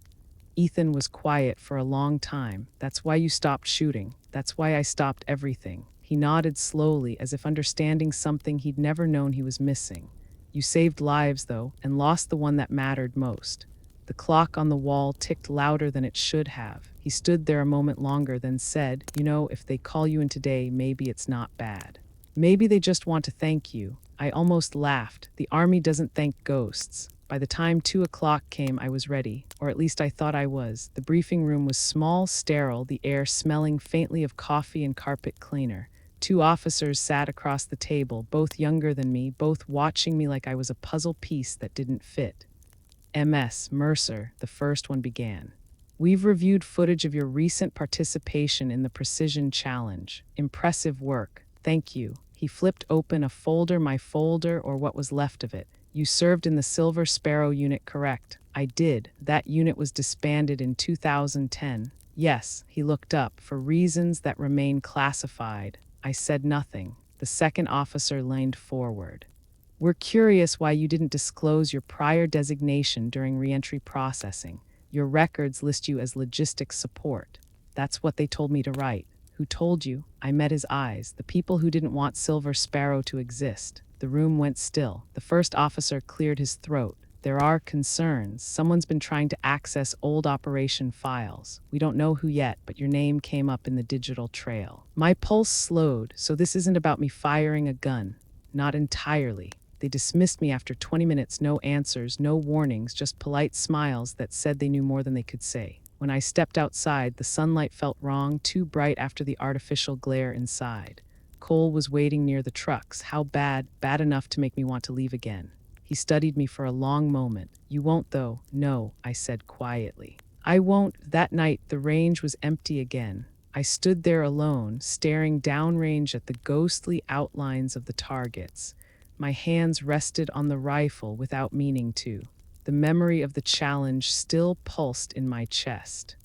Ethan was quiet for a long time. That's why you stopped shooting. That's why I stopped everything. He nodded slowly, as if understanding something he'd never known he was missing. You saved lives, though, and lost the one that mattered most. The clock on the wall ticked louder than it should have. He stood there a moment longer, then said, You know, if they call you in today, maybe it's not bad. Maybe they just want to thank you. I almost laughed. The army doesn't thank ghosts. By the time 2 o'clock came, I was ready, or at least I thought I was. The briefing room was small, sterile, the air smelling faintly of coffee and carpet cleaner. 2 officers sat across the table, both younger than me, both watching me like I was a puzzle piece that didn't fit. MS Mercer, the first one began. We've reviewed footage of your recent participation in the Precision Challenge. Impressive work. Thank you. He flipped open a folder, my folder, or what was left of it. You served in the Silver Sparrow unit, correct? I did. That unit was disbanded in 2010. Yes, he looked up, for reasons that remain classified. I said nothing. The second officer leaned forward. We're curious why you didn't disclose your prior designation during reentry processing. Your records list you as logistics support. That's what they told me to write. Who told you? I met his eyes, the people who didn't want Silver Sparrow to exist. The room went still. The first officer cleared his throat. There are concerns. Someone's been trying to access old operation files. We don't know who yet, but your name came up in the digital trail. My pulse slowed, so this isn't about me firing a gun. Not entirely. They dismissed me after 20 minutes, no answers, no warnings, just polite smiles that said they knew more than they could say. When I stepped outside, the sunlight felt wrong, too bright after the artificial glare inside. Cole was waiting near the trucks. How bad? Bad enough to make me want to leave again. He studied me for a long moment. You won't, though. No, I said quietly. I won't. That night, the range was empty again. I stood there alone, staring downrange at the ghostly outlines of the targets. My hands rested on the rifle without meaning to. The memory of the challenge still pulsed in my chest.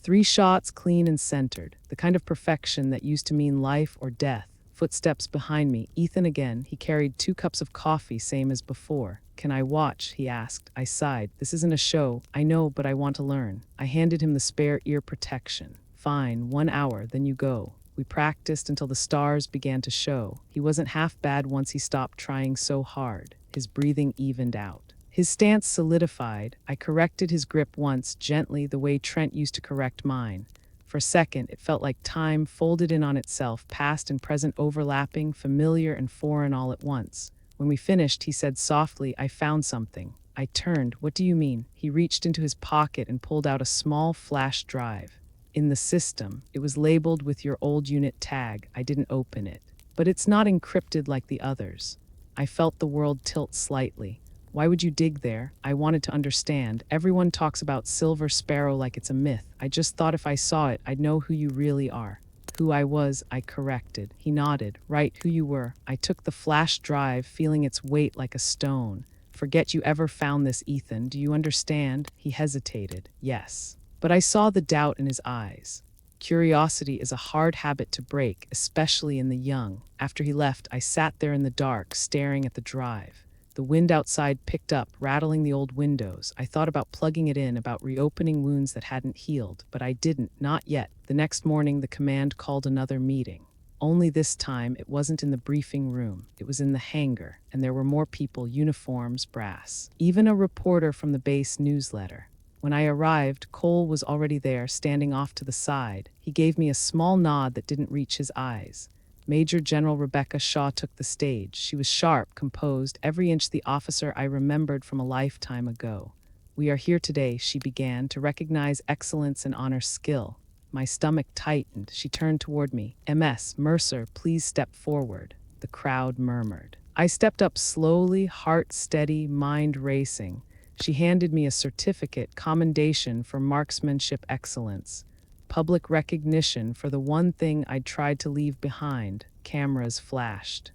3 shots, clean and centered, the kind of perfection that used to mean life or death. Footsteps behind me. Ethan again. He carried 2 cups of coffee, same as before. Can I watch? He asked. I sighed. This isn't a show. I know, but I want to learn. I handed him the spare ear protection. Fine, 1 hour, then you go. We practiced until the stars began to show. He wasn't half bad once he stopped trying so hard. His breathing evened out. His stance solidified. I corrected his grip once, gently, the way Trent used to correct mine. For a second, it felt like time folded in on itself, past and present overlapping, familiar and foreign all at once. When we finished, he said softly, "I found something." I turned. "What do you mean?" He reached into his pocket and pulled out a small flash drive. "In the system. It was labeled with your old unit tag. I didn't open it. But it's not encrypted like the others." I felt the world tilt slightly. Why would you dig there? I wanted to understand. Everyone talks about Silver Sparrow like it's a myth. I just thought if I saw it, I'd know who you really are. Who I was, I corrected. He nodded. "Right, who you were." I took the flash drive, feeling its weight like a stone. "Forget you ever found this, Ethan. Do you understand?" He hesitated. "Yes." But I saw the doubt in his eyes. Curiosity is a hard habit to break, especially in the young. After he left, I sat there in the dark, staring at the drive. The wind outside picked up, rattling the old windows. I thought about plugging it in, about reopening wounds that hadn't healed, but I didn't, not yet. The next morning, the command called another meeting. Only this time, it wasn't in the briefing room. It was in the hangar, and there were more people, uniforms, brass. Even a reporter from the base newsletter. When I arrived, Cole was already there, standing off to the side. He gave me a small nod that didn't reach his eyes. Major General Rebecca Shaw took the stage. She was sharp, composed, every inch the officer I remembered from a lifetime ago. "We are here today," she began, "to recognize excellence and honor skill." My stomach tightened. She turned toward me. "MS, Mercer, please step forward." The crowd murmured. I stepped up slowly, heart steady, mind racing. She handed me a certificate, commendation for marksmanship excellence. Public recognition for the one thing I'd tried to leave behind. Cameras flashed.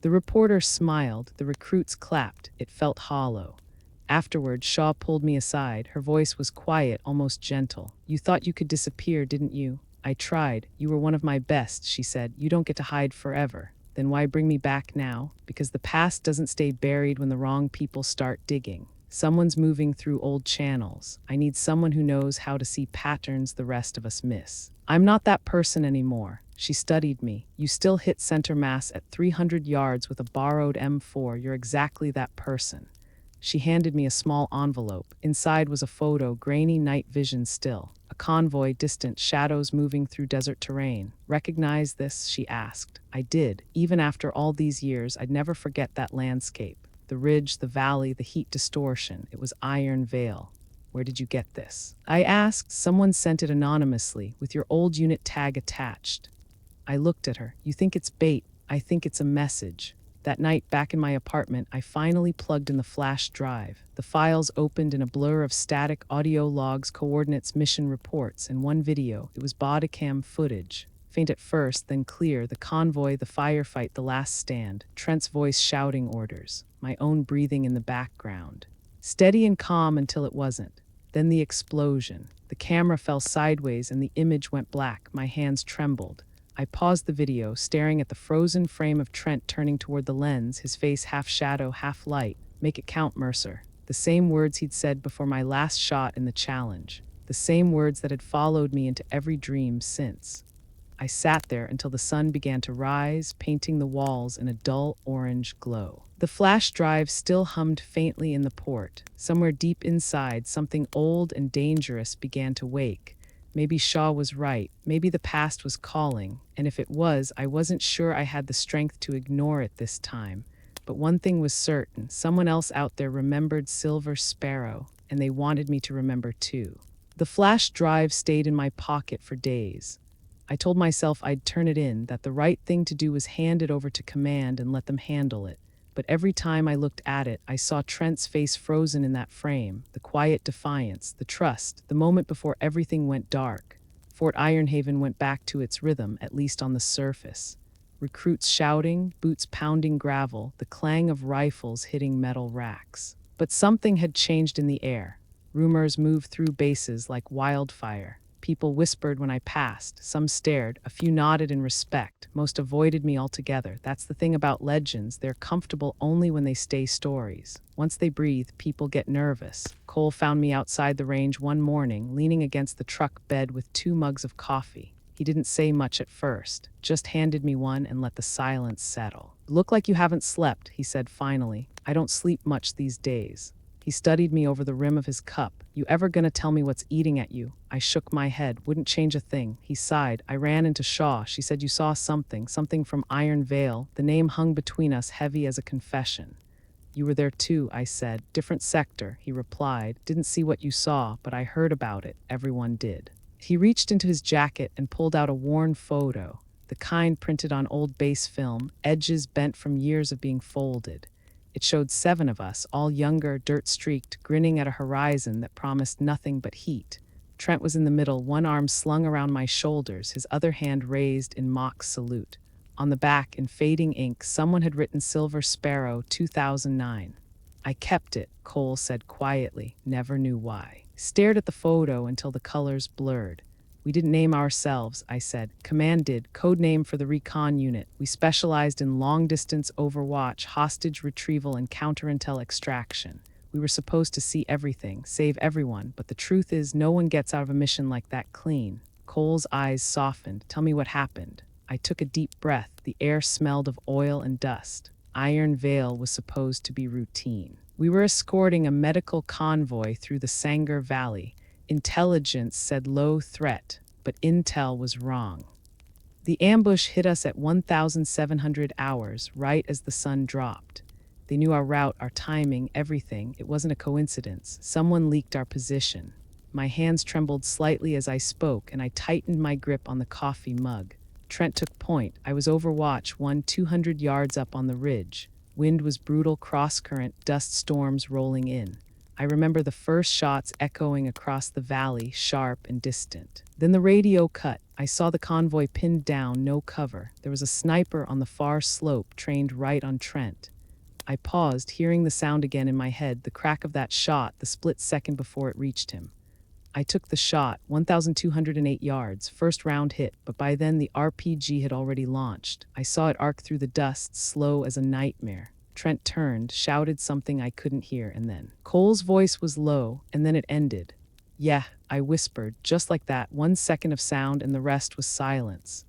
The reporter smiled, the recruits clapped. It felt hollow. Afterward, Shaw pulled me aside. Her voice was quiet, almost gentle. "You thought you could disappear, didn't you?" "I tried. You were one of my best," she said. "You don't get to hide forever." "Then why bring me back now?" "Because the past doesn't stay buried when the wrong people start digging. Someone's moving through old channels. I need someone who knows how to see patterns the rest of us miss." "I'm not that person anymore." She studied me. "You still hit center mass at 300 yards with a borrowed M4. You're exactly that person." She handed me a small envelope. Inside was a photo, grainy night vision still. A convoy, distant, shadows moving through desert terrain. "Recognize this?" she asked. I did. Even after all these years, I'd never forget that landscape. The ridge, the valley, the heat distortion. It was Iron Vale. "Where did you get this?" I asked. "Someone sent it anonymously, with your old unit tag attached." I looked at her. "You think it's bait? I think it's a message." That night, back in my apartment, I finally plugged in the flash drive. The files opened in a blur of static audio logs, coordinates, mission reports, and one video. It was bodycam footage. Faint at first, then clear. The convoy, the firefight, the last stand. Trent's voice shouting orders. My own breathing in the background. Steady and calm until it wasn't. Then the explosion. The camera fell sideways and the image went black. My hands trembled. I paused the video, staring at the frozen frame of Trent turning toward the lens, his face half shadow, half light. "Make it count, Mercer." The same words he'd said before my last shot in the challenge. The same words that had followed me into every dream since. I sat there until the sun began to rise, painting the walls in a dull orange glow. The flash drive still hummed faintly in the port. Somewhere deep inside, something old and dangerous began to wake. Maybe Shaw was right. Maybe the past was calling. And if it was, I wasn't sure I had the strength to ignore it this time. But one thing was certain. Someone else out there remembered Silver Sparrow, and they wanted me to remember too. The flash drive stayed in my pocket for days. I told myself I'd turn it in, that the right thing to do was hand it over to command and let them handle it. But every time I looked at it, I saw Trent's face frozen in that frame, the quiet defiance, the trust, the moment before everything went dark. Fort Ironhaven went back to its rhythm, at least on the surface. Recruits shouting, boots pounding gravel, the clang of rifles hitting metal racks. But something had changed in the air. Rumors moved through bases like wildfire. People whispered when I passed. Some stared. A few nodded in respect. Most avoided me altogether. That's the thing about legends. They're comfortable only when they stay stories. Once they breathe, people get nervous. Cole found me outside the range one morning, leaning against the truck bed with 2 mugs of coffee. He didn't say much at first, just handed me one and let the silence settle. "Look like you haven't slept," he said finally. "I don't sleep much these days." He studied me over the rim of his cup. You ever gonna tell me what's eating at you? I shook my head. Wouldn't change a thing. He sighed. I ran into Shaw. She said you saw something from Iron Vale. The name hung between us, heavy as a confession. You were there too, I said. Different sector, he replied. Didn't see what you saw, but I heard about it. Everyone did. He reached into his jacket and pulled out a worn photo, the kind printed on old base film, edges bent from years of being folded. It showed 7 of us, all younger, dirt-streaked, grinning at a horizon that promised nothing but heat. Trent was in the middle, one arm slung around my shoulders, his other hand raised in mock salute. On the back, in fading ink, someone had written Silver Sparrow 2009. I kept it, Cole said quietly, never knew why. Stared at the photo until the colors blurred. We didn't name ourselves, I said. Command did, code name for the recon unit. We specialized in long-distance overwatch, hostage retrieval, and counterintel extraction. We were supposed to see everything, save everyone, but the truth is no one gets out of a mission like that clean. Cole's eyes softened. Tell me what happened. I took a deep breath. The air smelled of oil and dust. Iron Vale was supposed to be routine. We were escorting a medical convoy through the Sanger Valley. Intelligence said low threat, but intel was wrong. The ambush hit us at 1,700 hours, right as the sun dropped. They knew our route, our timing, everything. It wasn't a coincidence. Someone leaked our position. My hands trembled slightly as I spoke, and I tightened my grip on the coffee mug. Trent took point. I was overwatch, 200 yards up on the ridge. Wind was brutal, cross-current, dust storms rolling in. I remember the first shots echoing across the valley, sharp and distant. Then the radio cut. I saw the convoy pinned down, no cover. There was a sniper on the far slope, trained right on Trent. I paused, hearing the sound again in my head, the crack of that shot, the split second before it reached him. I took the shot, 1,208 yards, first round hit, but by then the RPG had already launched. I saw it arc through the dust, slow as a nightmare. Trent turned, shouted something I couldn't hear, and then Cole's voice was low, and then it ended. Yeah, I whispered, just like that, 1 second of sound and the rest was silence.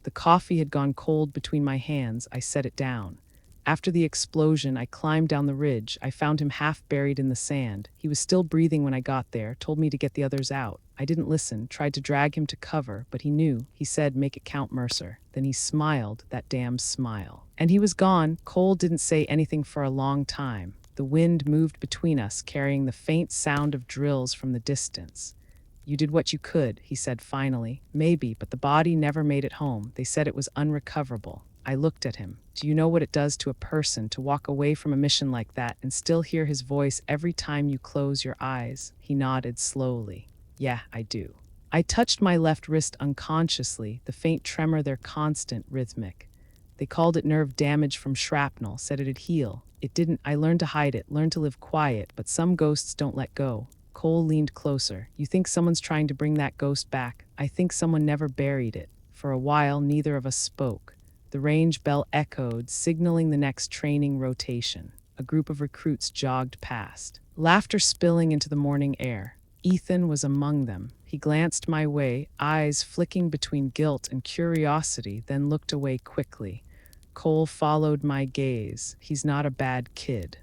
The coffee had gone cold between my hands. I set it down. After the explosion, I climbed down the ridge. I found him half buried in the sand. He was still breathing when I got there, told me to get the others out. I didn't listen, tried to drag him to cover, but he knew. He said, make it count, Mercer. Then he smiled, that damn smile. And he was gone. Cole didn't say anything for a long time. The wind moved between us, carrying the faint sound of drills from the distance. You did what you could, he said finally. Maybe, but the body never made it home. They said it was unrecoverable. I looked at him. Do you know what it does to a person to walk away from a mission like that and still hear his voice every time you close your eyes? He nodded slowly. Yeah, I do. I touched my left wrist unconsciously, the faint tremor there constant, rhythmic. They called it nerve damage from shrapnel, said it'd heal. It didn't. I learned to hide it, learned to live quiet, but some ghosts don't let go. Cole leaned closer. You think someone's trying to bring that ghost back? I think someone never buried it. For a while, neither of us spoke. The range bell echoed, signaling the next training rotation. A group of recruits jogged past, laughter spilling into the morning air. Ethan was among them. He glanced my way, eyes flicking between guilt and curiosity, then looked away quickly. Cole followed my gaze. He's not a bad kid.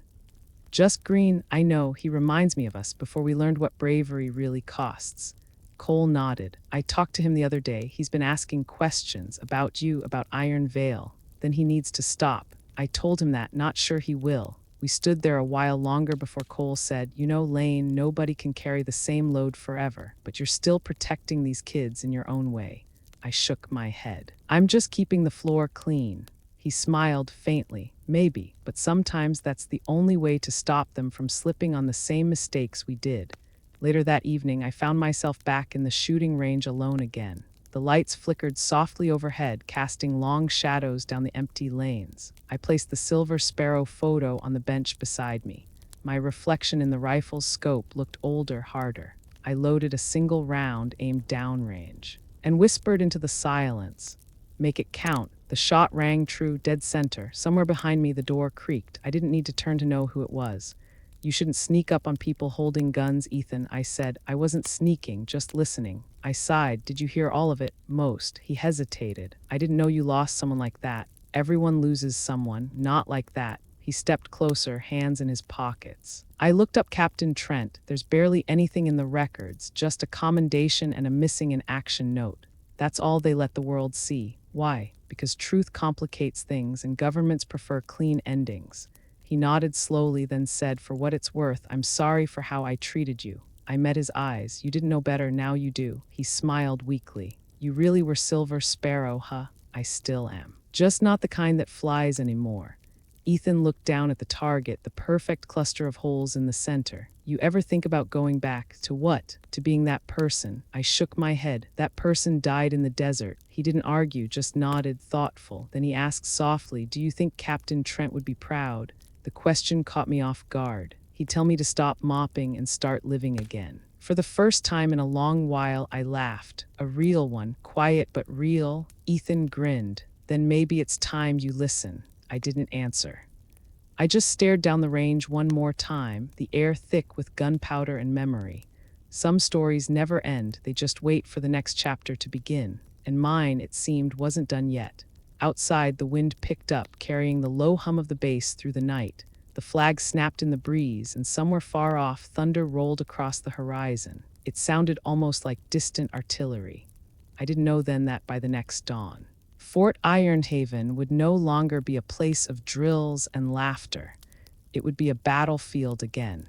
Just green, I know, he reminds me of us before we learned what bravery really costs. Cole nodded. I talked to him the other day. He's been asking questions about you, about Iron Vale. Then he needs to stop. I told him that, not sure he will. We stood there a while longer before Cole said, you know, Lane, nobody can carry the same load forever, but you're still protecting these kids in your own way. I shook my head. I'm just keeping the floor clean. He smiled faintly. Maybe, but sometimes that's the only way to stop them from slipping on the same mistakes we did. Later that evening, I found myself back in the shooting range alone again. The lights flickered softly overhead, casting long shadows down the empty lanes. I placed the Silver Sparrow photo on the bench beside me. My reflection in the rifle's scope looked older, harder. I loaded a single round aimed downrange and whispered into the silence. Make it count. The shot rang true, dead center. Somewhere behind me, the door creaked. I didn't need to turn to know who it was. You shouldn't sneak up on people holding guns, Ethan, I said. I wasn't sneaking, just listening. I sighed. Did you hear all of it? Most. He hesitated. I didn't know you lost someone like that. Everyone loses someone, not like that. He stepped closer, hands in his pockets. I looked up Captain Trent. There's barely anything in the records, just a commendation and a missing in action note. That's all they let the world see. Why? Because truth complicates things and governments prefer clean endings. He nodded slowly, then said, "For what it's worth, I'm sorry for how I treated you." I met his eyes. "You didn't know better, now you do." He smiled weakly. "You really were Silver Sparrow, huh?" "I still am. Just not the kind that flies anymore." Ethan looked down at the target, the perfect cluster of holes in the center. "You ever think about going back to what? To being that person?" I shook my head. "That person died in the desert." He didn't argue, just nodded, thoughtful. Then he asked softly, "Do you think Captain Trent would be proud?" The question caught me off guard. He'd tell me to stop mopping and start living again. For the first time in a long while, I laughed. A real one, quiet but real. Ethan grinned. "Then maybe it's time you listen." I didn't answer. I just stared down the range one more time, the air thick with gunpowder and memory. Some stories never end, they just wait for the next chapter to begin. And mine, it seemed, wasn't done yet. Outside, the wind picked up, carrying the low hum of the bass through the night. The flag snapped in the breeze, and somewhere far off, thunder rolled across the horizon. It sounded almost like distant artillery. I didn't know then that by the next dawn, Fort Ironhaven would no longer be a place of drills and laughter. It would be a battlefield again.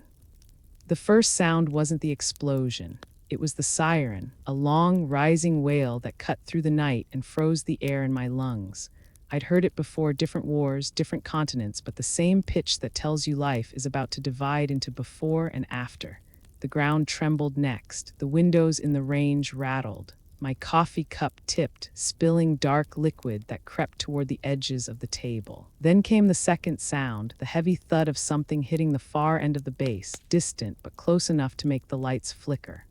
The first sound wasn't the explosion. It was the siren, a long, rising wail that cut through the night and froze the air in my lungs. I'd heard it before, different wars, different continents, but the same pitch that tells you life is about to divide into before and after. The ground trembled next. The windows in the range rattled. My coffee cup tipped, spilling dark liquid that crept toward the edges of the table. Then came the second sound, the heavy thud of something hitting the far end of the bass, distant but close enough to make the lights flicker.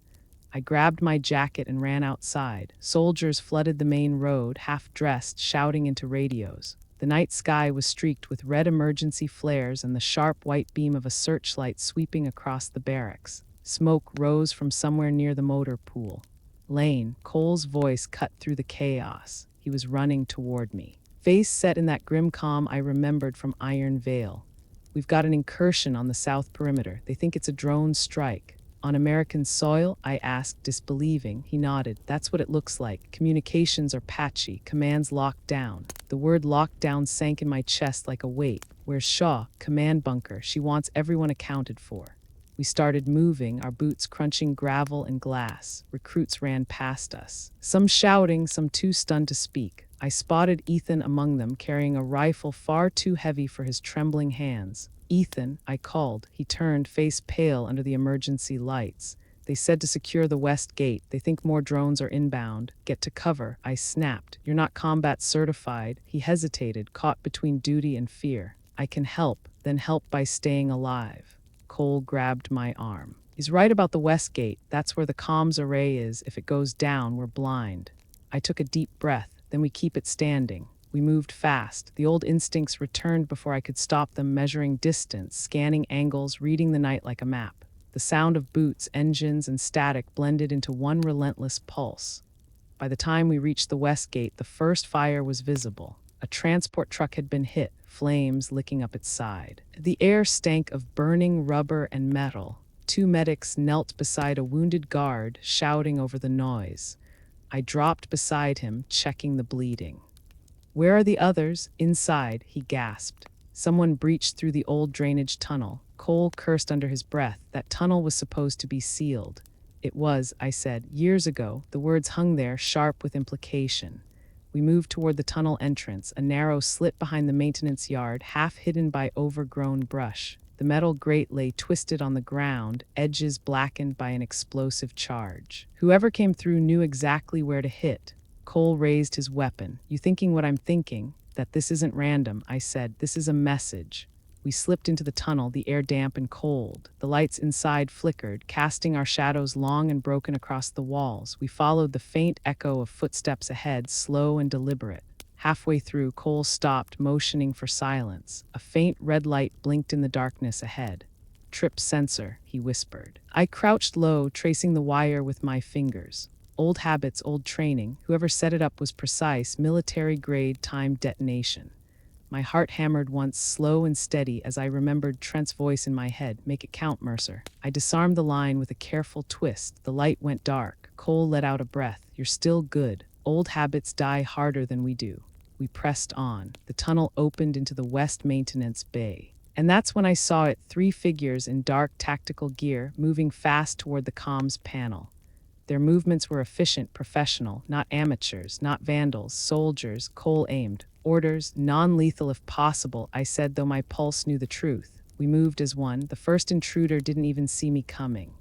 I grabbed my jacket and ran outside. Soldiers flooded the main road, half-dressed, shouting into radios. The night sky was streaked with red emergency flares and the sharp white beam of a searchlight sweeping across the barracks. Smoke rose from somewhere near the motor pool. "Lane," Cole's voice cut through the chaos. He was running toward me. Face set in that grim calm I remembered from Iron Vale. "We've got an incursion on the south perimeter. They think it's a drone strike." "On American soil?" I asked, disbelieving. He nodded. "That's what it looks like. Communications are patchy, commands locked down." The word lockdown sank in my chest like a weight. "Where's Shaw?" "Command bunker. She wants everyone accounted for." We started moving, our boots crunching gravel and glass. Recruits ran past us, some shouting, some too stunned to speak. I spotted Ethan among them, carrying a rifle far too heavy for his trembling hands. "Ethan," I called. He turned, face pale under the emergency lights. "They said to secure the west gate. They think more drones are inbound. Get to cover," I snapped. "You're not combat certified." He hesitated, caught between duty and fear. "I can help, then help by staying alive." Cole grabbed my arm. "He's right about the west gate. That's where the comms array is. If it goes down, we're blind." I took a deep breath. "Then we keep it standing." We moved fast. The old instincts returned before I could stop them, measuring distance, scanning angles, reading the night like a map. The sound of boots, engines, and static blended into one relentless pulse. By the time we reached the west gate, the first fire was visible. A transport truck had been hit, flames licking up its side. The air stank of burning rubber and metal. Two medics knelt beside a wounded guard, shouting over the noise. I dropped beside him, checking the bleeding. "Where are the others?" "Inside," he gasped. "Someone breached through the old drainage tunnel." Cole cursed under his breath. "That tunnel was supposed to be sealed." "It was," I said, "years ago." The words hung there, sharp with implication. We moved toward the tunnel entrance, a narrow slit behind the maintenance yard, half hidden by overgrown brush. The metal grate lay twisted on the ground, edges blackened by an explosive charge. Whoever came through knew exactly where to hit. Cole raised his weapon. "You thinking what I'm thinking? That this isn't random," I said. "This is a message." We slipped into the tunnel, the air damp and cold. The lights inside flickered, casting our shadows long and broken across the walls. We followed the faint echo of footsteps ahead, slow and deliberate. Halfway through, Cole stopped, motioning for silence. A faint red light blinked in the darkness ahead. "Trip sensor," he whispered. I crouched low, tracing the wire with my fingers. Old habits, old training. Whoever set it up was precise, military-grade timed detonation. My heart hammered once, slow and steady, as I remembered Trent's voice in my head. Make it count, Mercer. I disarmed the line with a careful twist. The light went dark. Cole let out a breath. You're still good. Old habits die harder than we do. We pressed on. The tunnel opened into the West Maintenance Bay. And that's when I saw it, 3 figures in dark tactical gear, moving fast toward the comms panel. Their movements were efficient, professional, not amateurs, not vandals, soldiers. Cole aimed. Orders, non-lethal if possible, I said, though my pulse knew the truth. We moved as one. The first intruder didn't even see me coming.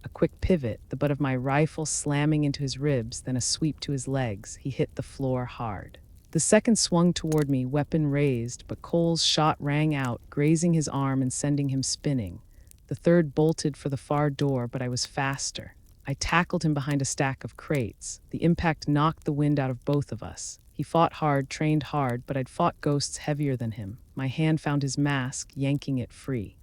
A quick pivot, the butt of my rifle slamming into his ribs, then a sweep to his legs. He hit the floor hard. The second swung toward me, weapon raised, but Cole's shot rang out, grazing his arm and sending him spinning. The third bolted for the far door, but I was faster. I tackled him behind a stack of crates. The impact knocked the wind out of both of us. He fought hard, trained hard, but I'd fought ghosts heavier than him. My hand found his mask, yanking it free.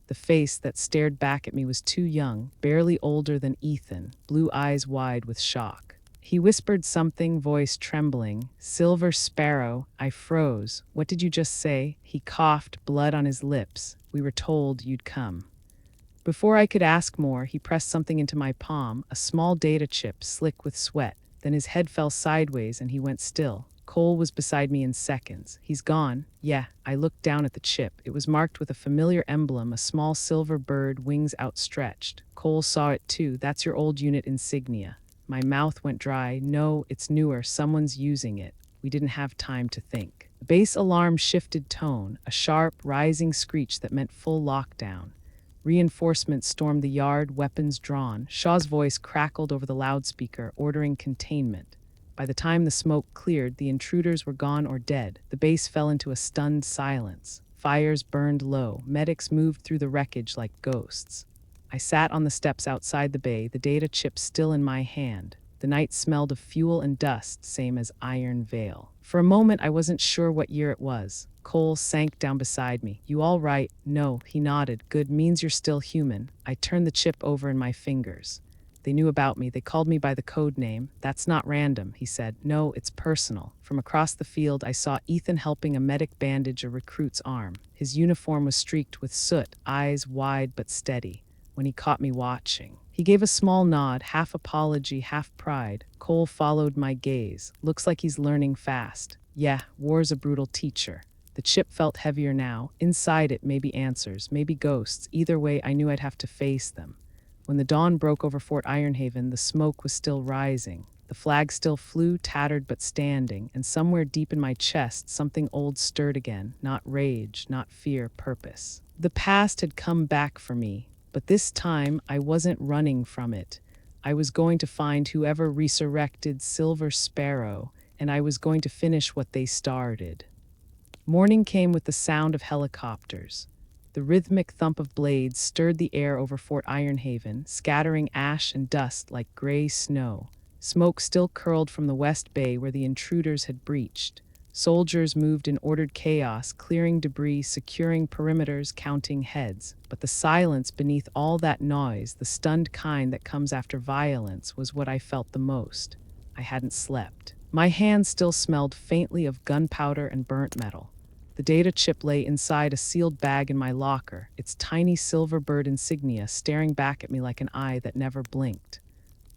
The face that stared back at me was too young, barely older than Ethan, blue eyes wide with shock. He whispered something, voice trembling. Silver Sparrow. I froze. What did you just say? He coughed, blood on his lips. We were told you'd come. Before I could ask more, he pressed something into my palm, a small data chip, slick with sweat. Then his head fell sideways and he went still. Cole was beside me in seconds. He's gone. Yeah, I looked down at the chip. It was marked with a familiar emblem, a small silver bird, wings outstretched. Cole saw it too. That's your old unit insignia. My mouth went dry. No, it's newer. Someone's using it. We didn't have time to think. The base alarm shifted tone, a sharp, rising screech that meant full lockdown. Reinforcements stormed the yard, weapons drawn. Shaw's voice crackled over the loudspeaker, ordering containment. By the time the smoke cleared, the intruders were gone or dead. The base fell into a stunned silence. Fires burned low. Medics moved through the wreckage like ghosts. I sat on the steps outside the bay, the data chip still in my hand. The night smelled of fuel and dust, same as Iron Vale. For a moment, I wasn't sure what year it was. Cole sank down beside me. You all right? No, he nodded. Good, means you're still human. I turned the chip over in my fingers. They knew about me. They called me by the code name. That's not random, he said. No, it's personal. From across the field, I saw Ethan helping a medic bandage a recruit's arm. His uniform was streaked with soot, eyes wide but steady. When he caught me watching, he gave a small nod, half apology, half pride. Cole followed my gaze. Looks like he's learning fast. Yeah, war's a brutal teacher. The chip felt heavier now. Inside it, maybe answers, maybe ghosts. Either way, I knew I'd have to face them. When the dawn broke over Fort Ironhaven, the smoke was still rising. The flag still flew, tattered but standing, and somewhere deep in my chest, something old stirred again. Not rage, not fear, purpose. The past had come back for me, but this time I wasn't running from it. I was going to find whoever resurrected Silver Sparrow, and I was going to finish what they started. Morning came with the sound of helicopters. The rhythmic thump of blades stirred the air over Fort Ironhaven, scattering ash and dust like gray snow. Smoke still curled from the West Bay where the intruders had breached. Soldiers moved in ordered chaos, clearing debris, securing perimeters, counting heads. But the silence beneath all that noise, the stunned kind that comes after violence, was what I felt the most. I hadn't slept. My hands still smelled faintly of gunpowder and burnt metal. The data chip lay inside a sealed bag in my locker, its tiny silver bird insignia staring back at me like an eye that never blinked.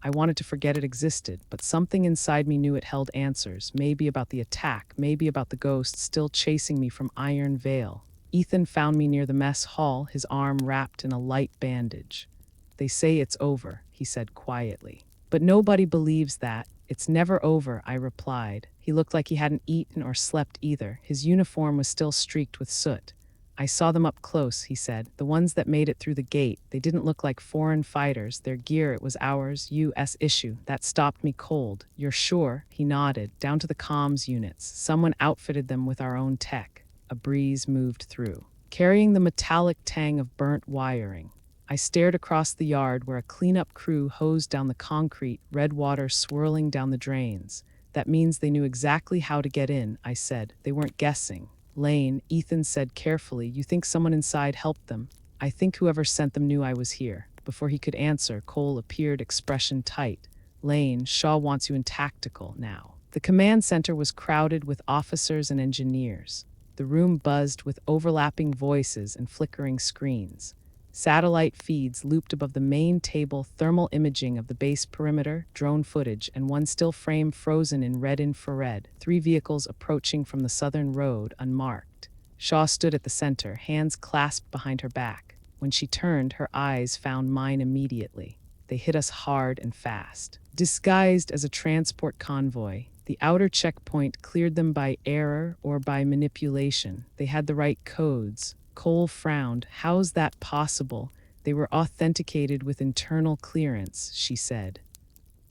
I wanted to forget it existed, but something inside me knew it held answers, maybe about the attack, maybe about the ghost still chasing me from Iron Vale. Ethan found me near the mess hall, his arm wrapped in a light bandage. They say it's over, he said quietly. But nobody believes that. It's never over, I replied. He looked like he hadn't eaten or slept either. His uniform was still streaked with soot. I saw them up close, he said. The ones that made it through the gate. They didn't look like foreign fighters. Their gear, it was ours, U.S. issue. That stopped me cold. You're sure? He nodded. Down to the comms units. Someone outfitted them with our own tech. A breeze moved through, carrying the metallic tang of burnt wiring. I stared across the yard where a cleanup crew hosed down the concrete, red water swirling down the drains. That means they knew exactly how to get in, I said. They weren't guessing. Lane, Ethan said carefully, you think someone inside helped them? I think whoever sent them knew I was here. Before he could answer, Cole appeared, expression tight. Lane, Shaw wants you in tactical now. The command center was crowded with officers and engineers. The room buzzed with overlapping voices and flickering screens. Satellite feeds looped above the main table, thermal imaging of the base perimeter, drone footage, and one still frame frozen in red infrared. 3 vehicles approaching from the southern road, unmarked. Shaw stood at the center, hands clasped behind her back. When she turned, her eyes found mine immediately. They hit us hard and fast. Disguised as a transport convoy, the outer checkpoint cleared them by error or by manipulation. They had the right codes. Cole frowned. How's that possible? They were authenticated with internal clearance, she said.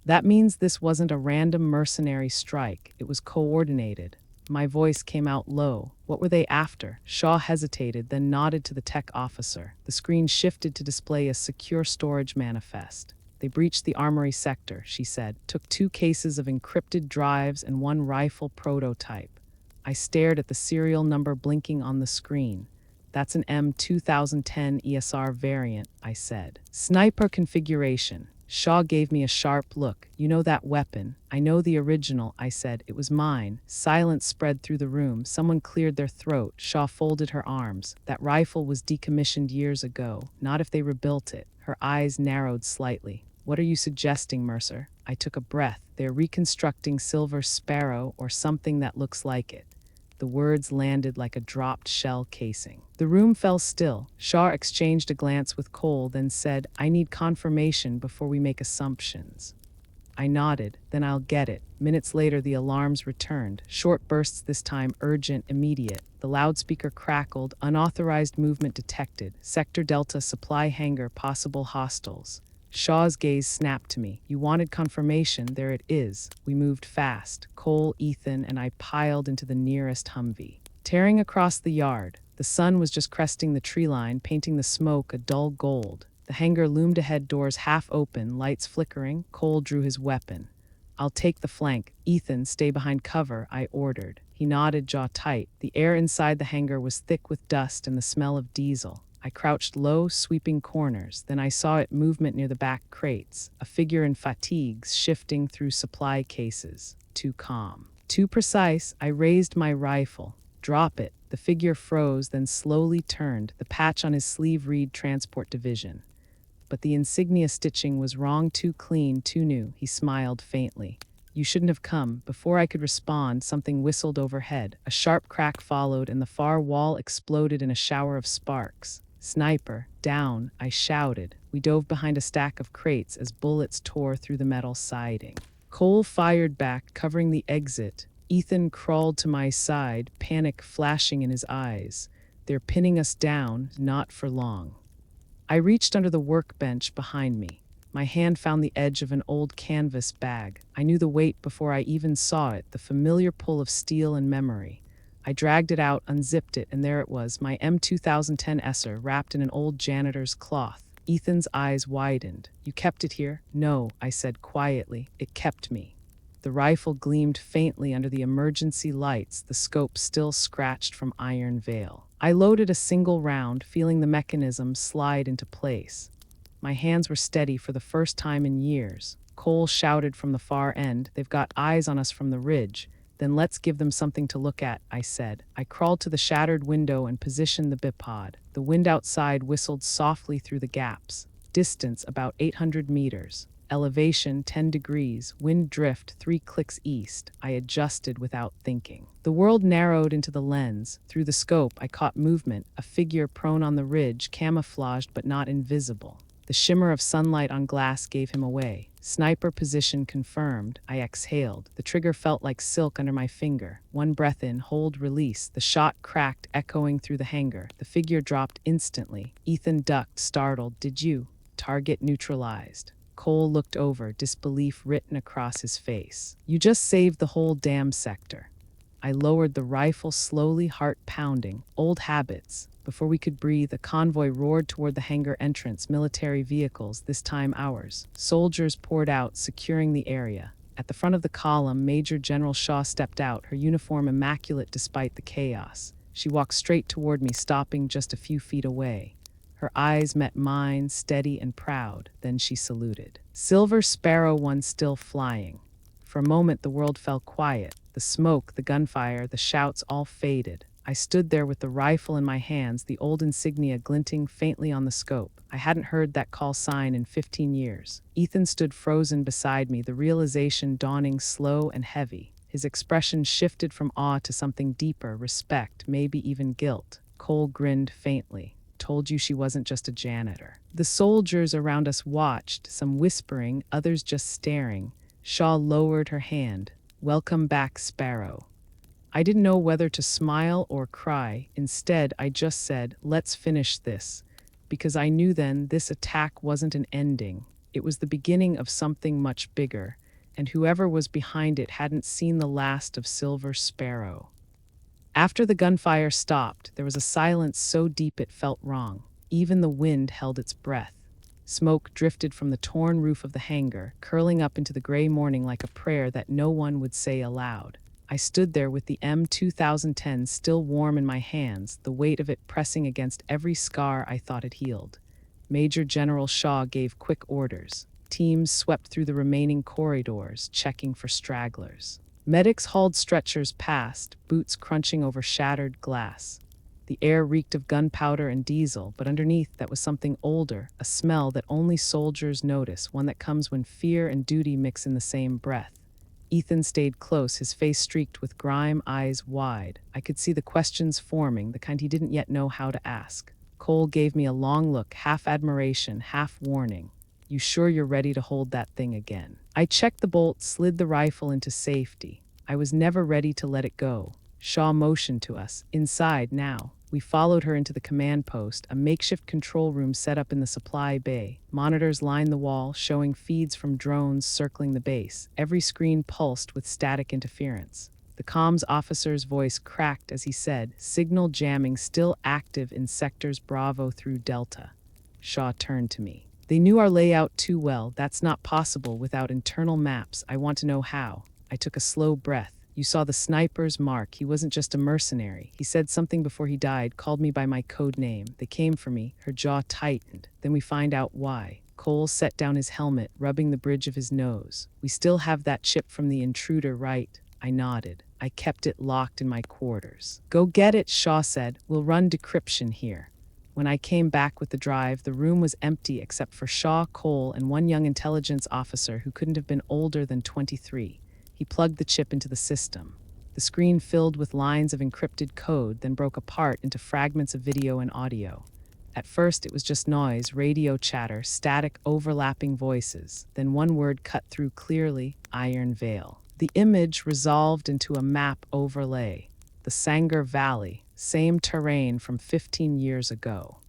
That means this wasn't a random mercenary strike. It was coordinated. My voice came out low. What were they after? Shaw hesitated, then nodded to the tech officer. The screen shifted to display a secure storage manifest. They breached the armory sector, she said, took 2 cases of encrypted drives and 1 rifle prototype. I stared at the serial number blinking on the screen. That's an M2010 ESR variant, I said. Sniper configuration. Shaw gave me a sharp look. You know that weapon? I know the original, I said. It was mine. Silence spread through the room. Someone cleared their throat. Shaw folded her arms. That rifle was decommissioned years ago. Not if they rebuilt it. Her eyes narrowed slightly. What are you suggesting, Mercer? I took a breath. They're reconstructing Silver Sparrow or something that looks like it. The words landed like a dropped shell casing. The room fell still. Shaw exchanged a glance with Cole, then said, I need confirmation before we make assumptions. I nodded. Then I'll get it. Minutes later, the alarms returned. Short bursts this time, urgent, immediate. The loudspeaker crackled. Unauthorized movement detected. Sector Delta supply hangar, possible hostiles. Shaw's gaze snapped to me. You wanted confirmation, there it is. We moved fast. Cole, Ethan, and I piled into the nearest Humvee. Tearing across the yard, the sun was just cresting the tree line, painting the smoke a dull gold. The hangar loomed ahead, doors half open, lights flickering. Cole drew his weapon. I'll take the flank. Ethan, stay behind cover, I ordered. He nodded, jaw tight. The air inside the hangar was thick with dust and the smell of diesel. I crouched low, sweeping corners. Then I saw it movement near the back crates, a figure in fatigues shifting through supply cases. Too calm. Too precise, I raised my rifle. Drop it. The figure froze, then slowly turned. The patch on his sleeve read Transport Division. But the insignia stitching was wrong, too clean, too new. He smiled faintly. You shouldn't have come. Before I could respond, something whistled overhead. A sharp crack followed, and the far wall exploded in a shower of sparks. Sniper, down, I shouted. We dove behind a stack of crates as bullets tore through the metal siding. Cole fired back, covering the exit. Ethan crawled to my side, panic flashing in his eyes. They're pinning us down, not for long. I reached under the workbench behind me. My hand found the edge of an old canvas bag. I knew the weight before I even saw it, the familiar pull of steel and memory. I dragged it out, unzipped it, and there it was, my M2010 Esser, wrapped in an old janitor's cloth. Ethan's eyes widened. You kept it here? No, I said quietly. It kept me. The rifle gleamed faintly under the emergency lights, the scope still scratched from iron veil. I loaded a single round, feeling the mechanism slide into place. My hands were steady for the first time in years. Cole shouted from the far end, they've got eyes on us from the ridge. Then let's give them something to look at, I said. I crawled to the shattered window and positioned the bipod. The wind outside whistled softly through the gaps. Distance about 800 meters. Elevation 10 degrees. Wind drift 3 clicks east. I adjusted without thinking. The world narrowed into the lens. Through the scope, I caught movement, a figure prone on the ridge, camouflaged but not invisible. The shimmer of sunlight on glass gave him away. Sniper position confirmed. I exhaled. The trigger felt like silk under my finger. One breath in, hold, release. The shot cracked, echoing through the hangar. The figure dropped instantly. Ethan ducked, startled. Did you? Target neutralized. Cole looked over, disbelief written across his face. You just saved the whole damn sector. I lowered the rifle slowly, heart pounding. Old habits. Before we could breathe, a convoy roared toward the hangar entrance, military vehicles, this time ours. Soldiers poured out, securing the area. At the front of the column, Major General Shaw stepped out, her uniform immaculate despite the chaos. She walked straight toward me, stopping just a few feet away. Her eyes met mine, steady and proud. Then she saluted. Silver Sparrow One still flying. For a moment, the world fell quiet. The smoke, the gunfire, the shouts all faded. I stood there with the rifle in my hands, the old insignia glinting faintly on the scope. I hadn't heard that call sign in 15 years. Ethan stood frozen beside me, the realization dawning slow and heavy. His expression shifted from awe to something deeper, respect, maybe even guilt. Cole grinned faintly. Told you she wasn't just a janitor. The soldiers around us watched, some whispering, others just staring. Shaw lowered her hand. Welcome back, Sparrow. I didn't know whether to smile or cry. Instead, I just said, let's finish this. Because I knew then this attack wasn't an ending. It was the beginning of something much bigger, and whoever was behind it hadn't seen the last of Silver Sparrow. After the gunfire stopped, there was a silence so deep it felt wrong. Even the wind held its breath. Smoke drifted from the torn roof of the hangar, curling up into the gray morning like a prayer that no one would say aloud. I stood there with the M2010 still warm in my hands, the weight of it pressing against every scar I thought had healed. Major General Shaw gave quick orders. Teams swept through the remaining corridors, checking for stragglers. Medics hauled stretchers past, boots crunching over shattered glass. The air reeked of gunpowder and diesel, but underneath that was something older, a smell that only soldiers notice, one that comes when fear and duty mix in the same breath. Ethan stayed close, his face streaked with grime, eyes wide. I could see the questions forming, the kind he didn't yet know how to ask. Cole gave me a long look, half admiration, half warning. You sure you're ready to hold that thing again? I checked the bolt, slid the rifle into safety. I was never ready to let it go. Shaw motioned to us. Inside now. We followed her into the command post, a makeshift control room set up in the supply bay. Monitors lined the wall, showing feeds from drones circling the base. Every screen pulsed with static interference. The comms officer's voice cracked as he said, signal jamming still active in sectors Bravo through Delta. Shaw turned to me. They knew our layout too well. That's not possible without internal maps. I want to know how. I took a slow breath. You saw the sniper's mark. He wasn't just a mercenary. He said something before he died, called me by my code name. They came for me. Her jaw tightened. Then we find out why. Cole set down his helmet, rubbing the bridge of his nose. We still have that chip from the intruder, right? I nodded. I kept it locked in my quarters. Go get it, Shaw said. We'll run decryption here. When I came back with the drive, the room was empty except for Shaw, Cole, and one young intelligence officer who couldn't have been older than 23. He plugged the chip into the system. The screen filled with lines of encrypted code, then broke apart into fragments of video and audio. At first, it was just noise, radio chatter, static, overlapping voices. Then one word cut through clearly, Iron Vale. The image resolved into a map overlay. The Sanger Valley, same terrain from 15 years ago.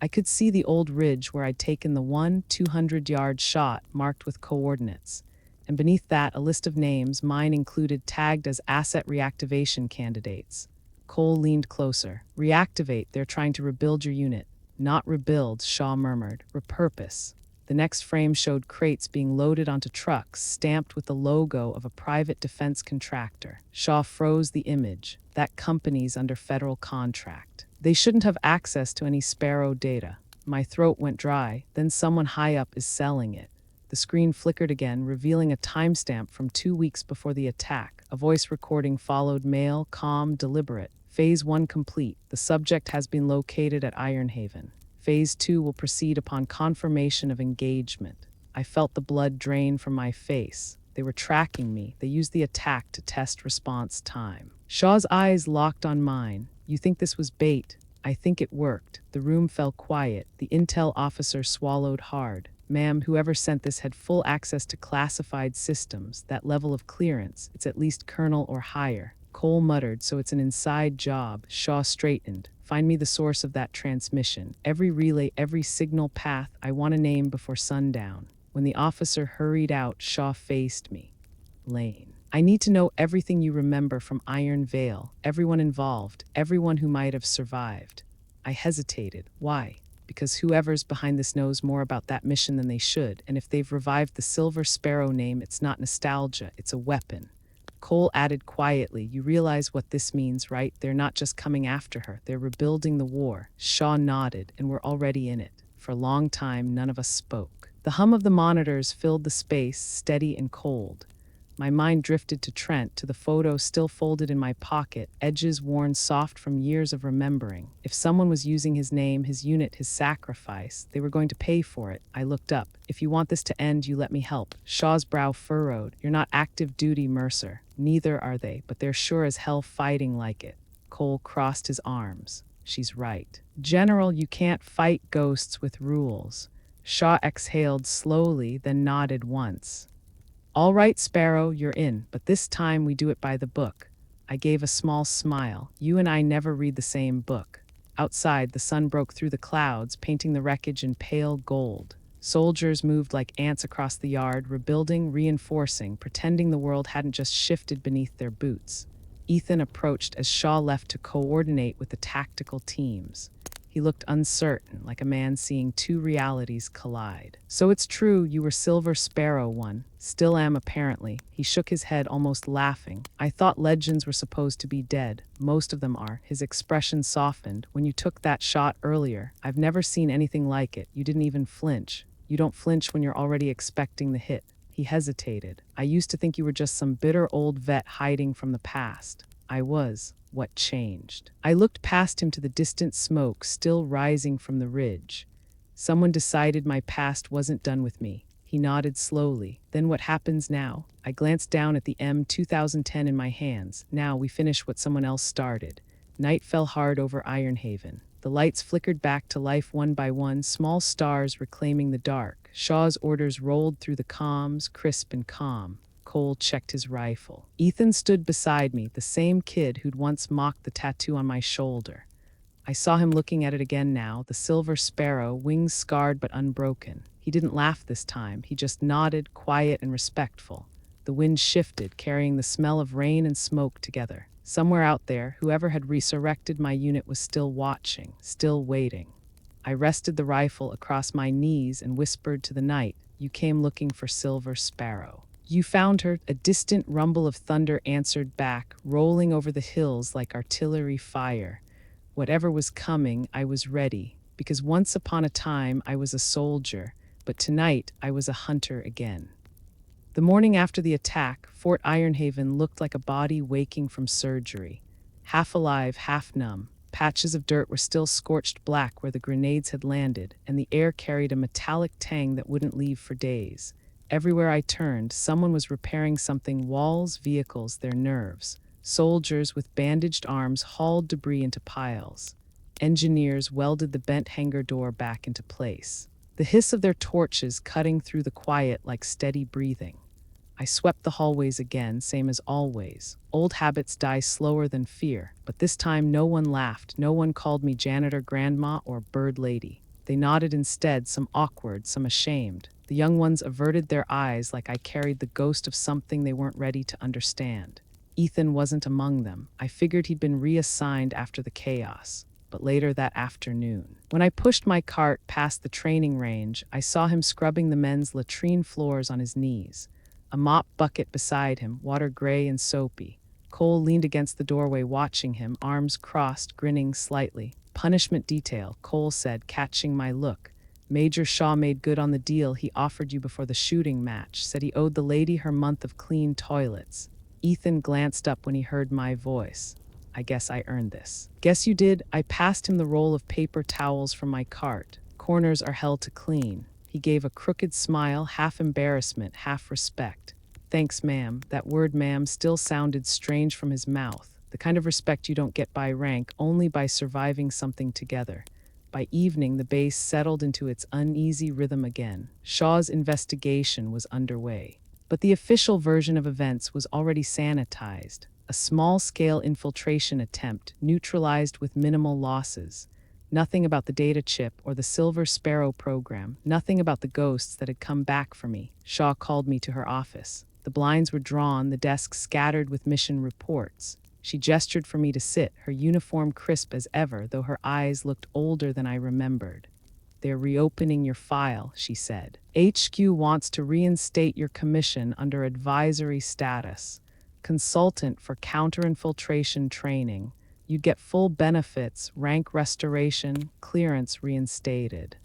I could see the old ridge where I'd taken the 200-yard shot marked with coordinates. And beneath that, a list of names, mine included, tagged as asset reactivation candidates. Cole leaned closer. Reactivate, they're trying to rebuild your unit. Not rebuild, Shaw murmured. Repurpose. The next frame showed crates being loaded onto trucks, stamped with the logo of a private defense contractor. Shaw froze the image. That company's under federal contract. They shouldn't have access to any Sparrow data. My throat went dry. Then someone high up is selling it. The screen flickered again, revealing a timestamp from 2 weeks before the attack. A voice recording followed, male, calm, deliberate. Phase 1 complete. The subject has been located at Ironhaven. Phase 2 will proceed upon confirmation of engagement. I felt the blood drain from my face. They were tracking me. They used the attack to test response time. Shaw's eyes locked on mine. You think this was bait? I think it worked. The room fell quiet. The intel officer swallowed hard. Ma'am, whoever sent this had full access to classified systems. That level of clearance, it's at least colonel or higher. Cole muttered, so it's an inside job. Shaw straightened. Find me the source of that transmission. Every relay, every signal path, I want a name before sundown. When the officer hurried out, Shaw faced me. Lane. I need to know everything you remember from Iron Vale, everyone involved, everyone who might have survived. I hesitated. Why? Because whoever's behind this knows more about that mission than they should, and if they've revived the Silver Sparrow name, it's not nostalgia, it's a weapon. Cole added quietly, you realize what this means, right? They're not just coming after her, they're rebuilding the war. Shaw nodded, and we're already in it. For a long time, none of us spoke. The hum of the monitors filled the space, steady and cold. My mind drifted to Trent, to the photo still folded in my pocket, edges worn soft from years of remembering. If someone was using his name, his unit, his sacrifice, they were going to pay for it. I looked up. If you want this to end, you let me help. Shaw's brow furrowed. You're not active duty, Mercer. Neither are they, but they're sure as hell fighting like it. Cole crossed his arms. She's right. General, you can't fight ghosts with rules. Shaw exhaled slowly, then nodded once. All right, Sparrow, you're in, but this time we do it by the book. I gave a small smile. You and I never read the same book. Outside, the sun broke through the clouds, painting the wreckage in pale gold. Soldiers moved like ants across the yard, rebuilding, reinforcing, pretending the world hadn't just shifted beneath their boots. Ethan approached as Shaw left to coordinate with the tactical teams. He looked uncertain, like a man seeing two realities collide. So it's true, you were Silver Sparrow One. Still am, apparently. He shook his head, almost laughing. I thought legends were supposed to be dead. Most of them are. His expression softened. When you took that shot earlier, I've never seen anything like it. You didn't even flinch. You don't flinch when you're already expecting the hit. He hesitated. I used to think you were just some bitter old vet hiding from the past. I was. What changed? I looked past him to the distant smoke still rising from the ridge. Someone decided my past wasn't done with me. He nodded slowly. Then what happens now? I glanced down at the M2010 in my hands. Now we finish what someone else started. Night fell hard over Ironhaven. The lights flickered back to life one by one, small stars reclaiming the dark. Shaw's orders rolled through the comms, crisp and calm. Cole checked his rifle. Ethan stood beside me, the same kid who'd once mocked the tattoo on my shoulder. I saw him looking at it again now, the Silver Sparrow, wings scarred but unbroken. He didn't laugh this time. He just nodded, quiet and respectful. The wind shifted, carrying the smell of rain and smoke together. Somewhere out there, whoever had resurrected my unit was still watching, still waiting. I rested the rifle across my knees and whispered to the night, "You came looking for Silver Sparrow." You found her. A distant rumble of thunder answered back, rolling over the hills like artillery fire. Whatever was coming, I was ready, because once upon a time I was a soldier, but tonight I was a hunter again. The morning after the attack, Fort Ironhaven looked like a body waking from surgery. Half alive, half numb. Patches of dirt were still scorched black where the grenades had landed, and the air carried a metallic tang that wouldn't leave for days. Everywhere I turned, someone was repairing something: walls, vehicles, their nerves. Soldiers with bandaged arms hauled debris into piles. Engineers welded the bent hangar door back into place. The hiss of their torches cutting through the quiet like steady breathing. I swept the hallways again, same as always. Old habits die slower than fear, but this time no one laughed, no one called me janitor, grandma, or bird lady. They nodded instead, some awkward, some ashamed. The young ones averted their eyes like I carried the ghost of something they weren't ready to understand. Ethan wasn't among them. I figured he'd been reassigned after the chaos. But later that afternoon, when I pushed my cart past the training range, I saw him scrubbing the men's latrine floors on his knees. A mop bucket beside him, water gray and soapy. Cole leaned against the doorway watching him, arms crossed, grinning slightly. Punishment detail, Cole said, catching my look. Major Shaw made good on the deal he offered you before the shooting match, said he owed the lady her month of clean toilets. Ethan glanced up when he heard my voice. I guess I earned this. Guess you did. I passed him the roll of paper towels from my cart. Corners are hell to clean. He gave a crooked smile, half embarrassment, half respect. Thanks, ma'am. That word ma'am still sounded strange from his mouth. The kind of respect you don't get by rank, only by surviving something together. By evening, the base settled into its uneasy rhythm again. Shaw's investigation was underway. But the official version of events was already sanitized. A small-scale infiltration attempt, neutralized with minimal losses. Nothing about the data chip or the Silver Sparrow program. Nothing about the ghosts that had come back for me. Shaw called me to her office. The blinds were drawn, the desk scattered with mission reports. She gestured for me to sit, her uniform crisp as ever, though her eyes looked older than I remembered. They're reopening your file, she said. HQ wants to reinstate your commission under advisory status. Consultant for counterinfiltration training. You'd get full benefits, rank restoration, clearance reinstated.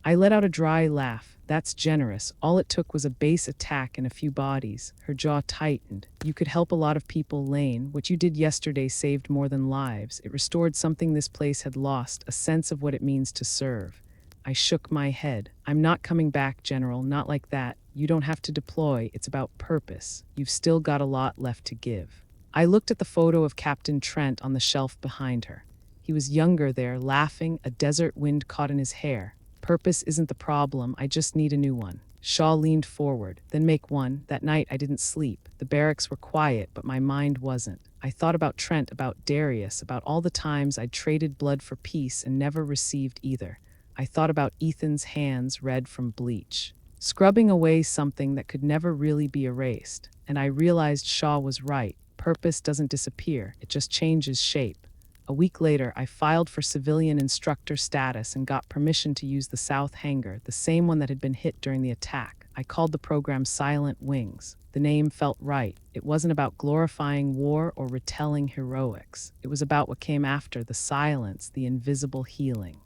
I let out a dry laugh. That's generous. All it took was a base attack and a few bodies. Her jaw tightened. You could help a lot of people, Lane. What you did yesterday saved more than lives. It restored something this place had lost, a sense of what it means to serve. I shook my head. I'm not coming back, General, not like that. You don't have to deploy. It's about purpose. You've still got a lot left to give. I looked at the photo of Captain Trent on the shelf behind her. He was younger there, laughing, a desert wind caught in his hair. Purpose isn't the problem, I just need a new one. Shaw leaned forward. Then make one. That night I didn't sleep. The barracks were quiet, but my mind wasn't. I thought about Trent, about Darius, about all the times I'd traded blood for peace and never received either. I thought about Ethan's hands red from bleach, scrubbing away something that could never really be erased. And I realized Shaw was right. Purpose doesn't disappear, it just changes shape. A week later, I filed for civilian instructor status and got permission to use the South Hangar, the same one that had been hit during the attack. I called the program Silent Wings. The name felt right. It wasn't about glorifying war or retelling heroics. It was about what came after, the silence, the invisible healing.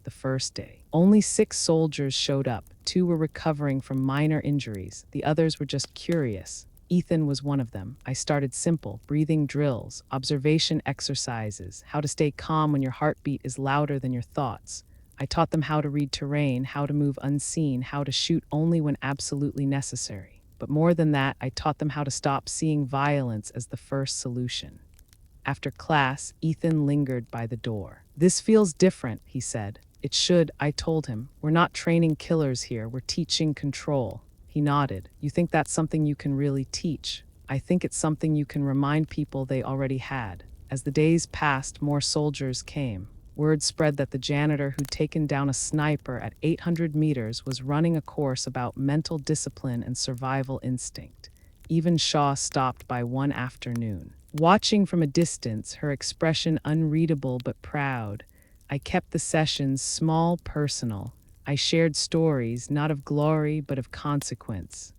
The first day, only 6 soldiers showed up. 2 were recovering from minor injuries. The others were just curious. Ethan was one of them. I started simple, breathing drills, observation exercises, how to stay calm when your heartbeat is louder than your thoughts. I taught them how to read terrain, how to move unseen, how to shoot only when absolutely necessary. But more than that, I taught them how to stop seeing violence as the first solution. After class, Ethan lingered by the door. This feels different, he said. It should, I told him. We're not training killers here, we're teaching control. He nodded. You think that's something you can really teach? I think it's something you can remind people they already had. As the days passed, more soldiers came. Word spread that the janitor who'd taken down a sniper at 800 meters was running a course about mental discipline and survival instinct. Even Shaw stopped by one afternoon. Watching from a distance, her expression unreadable but proud, I kept the sessions small, personal. I shared stories, not of glory, but of consequence.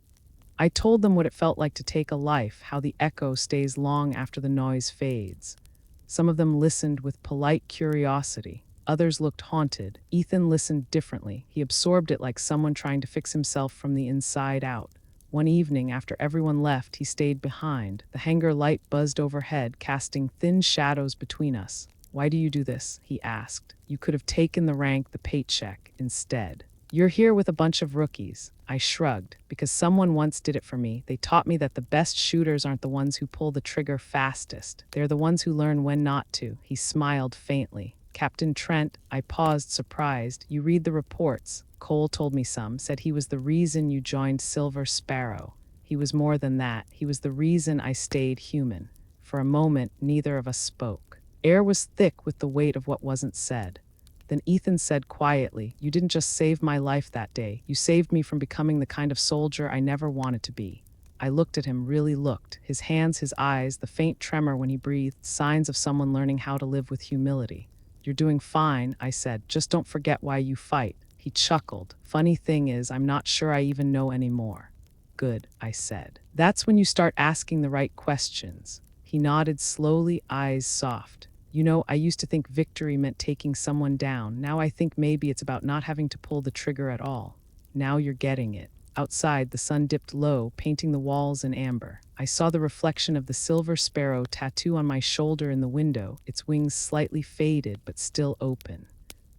I told them what it felt like to take a life, how the echo stays long after the noise fades. Some of them listened with polite curiosity. Others looked haunted. Ethan listened differently. He absorbed it like someone trying to fix himself from the inside out. One evening, after everyone left, he stayed behind. The hangar light buzzed overhead, casting thin shadows between us. Why do you do this? He asked. You could have taken the rank, the paycheck, instead. You're here with a bunch of rookies. I shrugged, because someone once did it for me. They taught me that the best shooters aren't the ones who pull the trigger fastest. They're the ones who learn when not to. He smiled faintly. Captain Trent, I paused, surprised. You read the reports. Cole told me some, said he was the reason you joined Silver Sparrow. He was more than that. He was the reason I stayed human. For a moment, neither of us spoke. Air was thick with the weight of what wasn't said. Then Ethan said quietly, you didn't just save my life that day. You saved me from becoming the kind of soldier I never wanted to be. I looked at him, really looked. His hands, his eyes, the faint tremor when he breathed, signs of someone learning how to live with humility. You're doing fine, I said. Just don't forget why you fight. He chuckled. Funny thing is, I'm not sure I even know anymore. Good, I said. That's when you start asking the right questions. He nodded slowly, eyes soft. You know, I used to think victory meant taking someone down. Now I think maybe it's about not having to pull the trigger at all. Now you're getting it. Outside, the sun dipped low, painting the walls in amber. I saw the reflection of the silver sparrow tattoo on my shoulder in the window, its wings slightly faded but still open.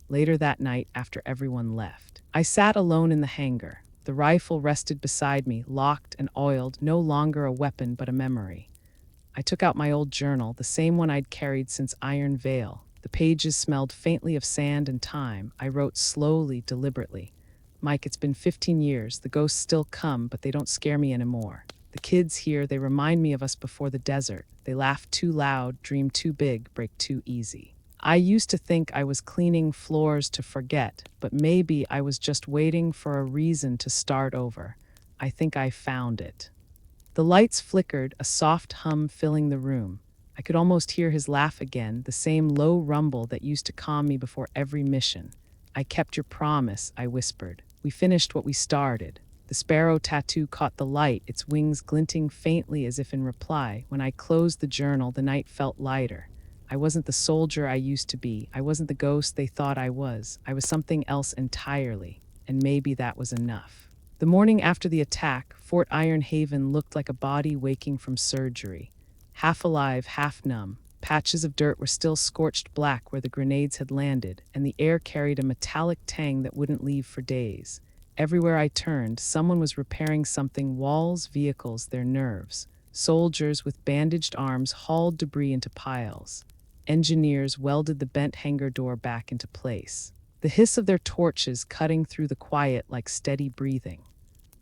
Later that night, after everyone left, I sat alone in the hangar. The rifle rested beside me, locked and oiled, no longer a weapon but a memory. I took out my old journal, the same one I'd carried since Iron Vale. The pages smelled faintly of sand and time. I wrote slowly, deliberately. Mike, it's been 15 years. The ghosts still come, but they don't scare me anymore. The kids here, they remind me of us before the desert. They laugh too loud, dream too big, break too easy. I used to think I was cleaning floors to forget, but maybe I was just waiting for a reason to start over. I think I found it. The lights flickered, a soft hum filling the room. I could almost hear his laugh again, the same low rumble that used to calm me before every mission. I kept your promise, I whispered. We finished what we started. The sparrow tattoo caught the light, its wings glinting faintly as if in reply. When I closed the journal, the night felt lighter. I wasn't the soldier I used to be. I wasn't the ghost they thought I was. I was something else entirely. and maybe that was enough. The morning after the attack, Fort Ironhaven looked like a body waking from surgery. Half alive, half numb. Patches of dirt were still scorched black where the grenades had landed, and the air carried a metallic tang that wouldn't leave for days. Everywhere I turned, someone was repairing something: walls, vehicles, their nerves. Soldiers with bandaged arms hauled debris into piles. Engineers welded the bent hangar door back into place. The hiss of their torches cutting through the quiet like steady breathing.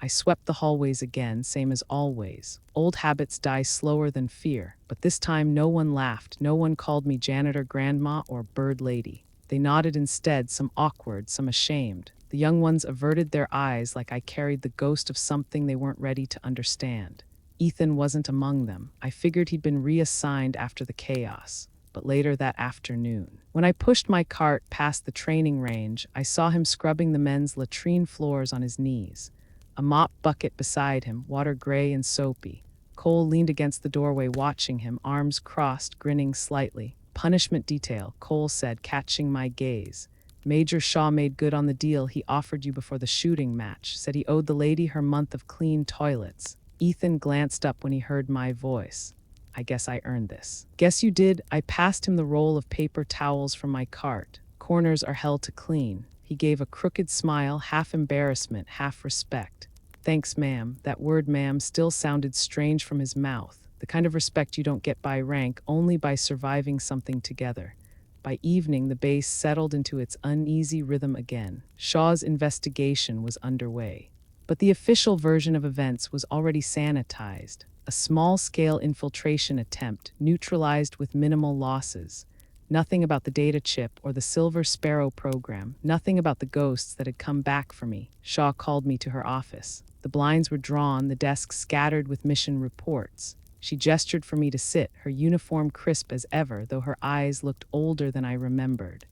I swept the hallways again, same as always. Old habits die slower than fear, but this time no one laughed, no one called me janitor, grandma, or bird lady. They nodded instead, some awkward, some ashamed. The young ones averted their eyes like I carried the ghost of something they weren't ready to understand. Ethan wasn't among them. I figured he'd been reassigned after the chaos. But later that afternoon, when I pushed my cart past the training range, I saw him scrubbing the men's latrine floors on his knees. A mop bucket beside him, water gray and soapy. Cole leaned against the doorway watching him, arms crossed, grinning slightly. "Punishment detail," Cole said, catching my gaze. "Major Shaw made good on the deal he offered you before the shooting match, said he owed the lady her month of clean toilets." Ethan glanced up when he heard my voice. "I guess I earned this." "Guess you did." I passed him the roll of paper towels from my cart. "Corners are held to clean." He gave a crooked smile, half embarrassment, half respect. "Thanks, ma'am." That word "ma'am" still sounded strange from his mouth. The kind of respect you don't get by rank, only by surviving something together. By evening, the base settled into its uneasy rhythm again. Shaw's investigation was underway. But the official version of events was already sanitized. A small-scale infiltration attempt, neutralized with minimal losses. Nothing about the data chip or the Silver Sparrow program. Nothing about the ghosts that had come back for me. Shaw called me to her office. The blinds were drawn, the desk scattered with mission reports. She gestured for me to sit, her uniform crisp as ever, though her eyes looked older than I remembered.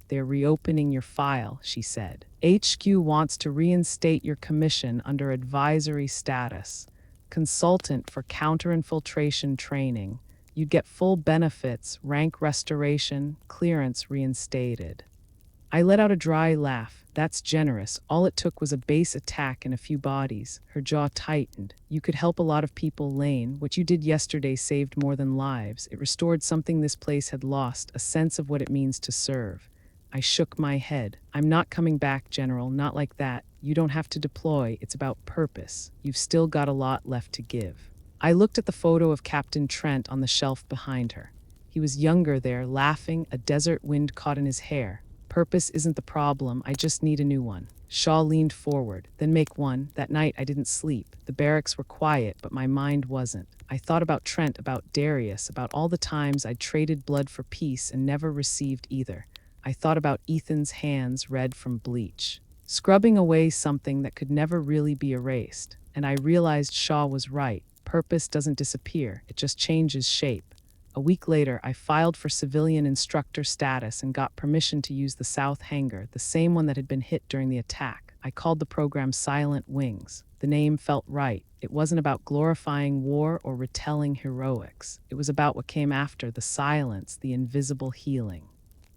"They're reopening your file," she said. "HQ wants to reinstate your commission under advisory status. Consultant for counterinfiltration training. You'd get full benefits, rank restoration, clearance reinstated." I let out a dry laugh. "That's generous. All it took was a base attack and a few bodies." Her jaw tightened. "You could help a lot of people, Lane. What you did yesterday saved more than lives. It restored something this place had lost, a sense of what it means to serve." I shook my head. "I'm not coming back, General, not like that. You don't have to deploy. It's about purpose. You've still got a lot left to give." I looked at the photo of Captain Trent on the shelf behind her. He was younger there, laughing, a desert wind caught in his hair. "Purpose isn't the problem, I just need a new one." Shaw leaned forward. "Then make one." That night I didn't sleep. The barracks were quiet, but my mind wasn't. I thought about Trent, about Darius, about all the times I'd traded blood for peace and never received either. I thought about Ethan's hands, red from bleach, scrubbing away something that could never really be erased. And I realized Shaw was right. Purpose doesn't disappear, it just changes shape. A week later, I filed for civilian instructor status and got permission to use the South Hangar, the same one that had been hit during the attack. I called the program Silent Wings. The name felt right. It wasn't about glorifying war or retelling heroics. It was about what came after: the silence, the invisible healing.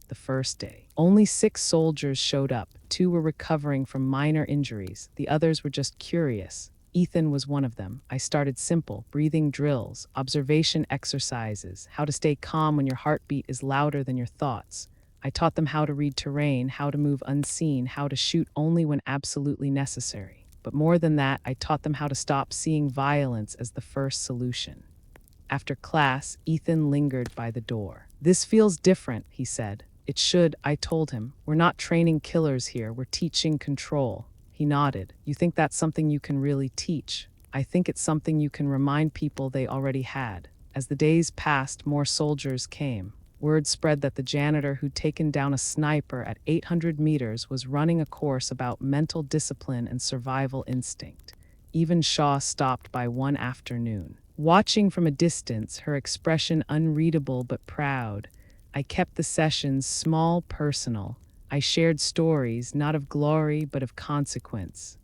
The first day, only 6 soldiers showed up. 2 were recovering from minor injuries. The others were just curious. Ethan was one of them. I started simple: breathing drills, observation exercises, how to stay calm when your heartbeat is louder than your thoughts. I taught them how to read terrain, how to move unseen, how to shoot only when absolutely necessary. But more than that, I taught them how to stop seeing violence as the first solution. After class, Ethan lingered by the door. "This feels different," he said. "It should," I told him. "We're not training killers here, we're teaching control." He nodded. "You think that's something you can really teach?" "I think it's something you can remind people they already had." As the days passed, more soldiers came. Word spread that the janitor who'd taken down a sniper at 800 meters was running a course about mental discipline and survival instinct. Even Shaw stopped by one afternoon. Watching from a distance, her expression unreadable but proud. I kept the sessions small, personal. I shared stories, not of glory, but of consequence.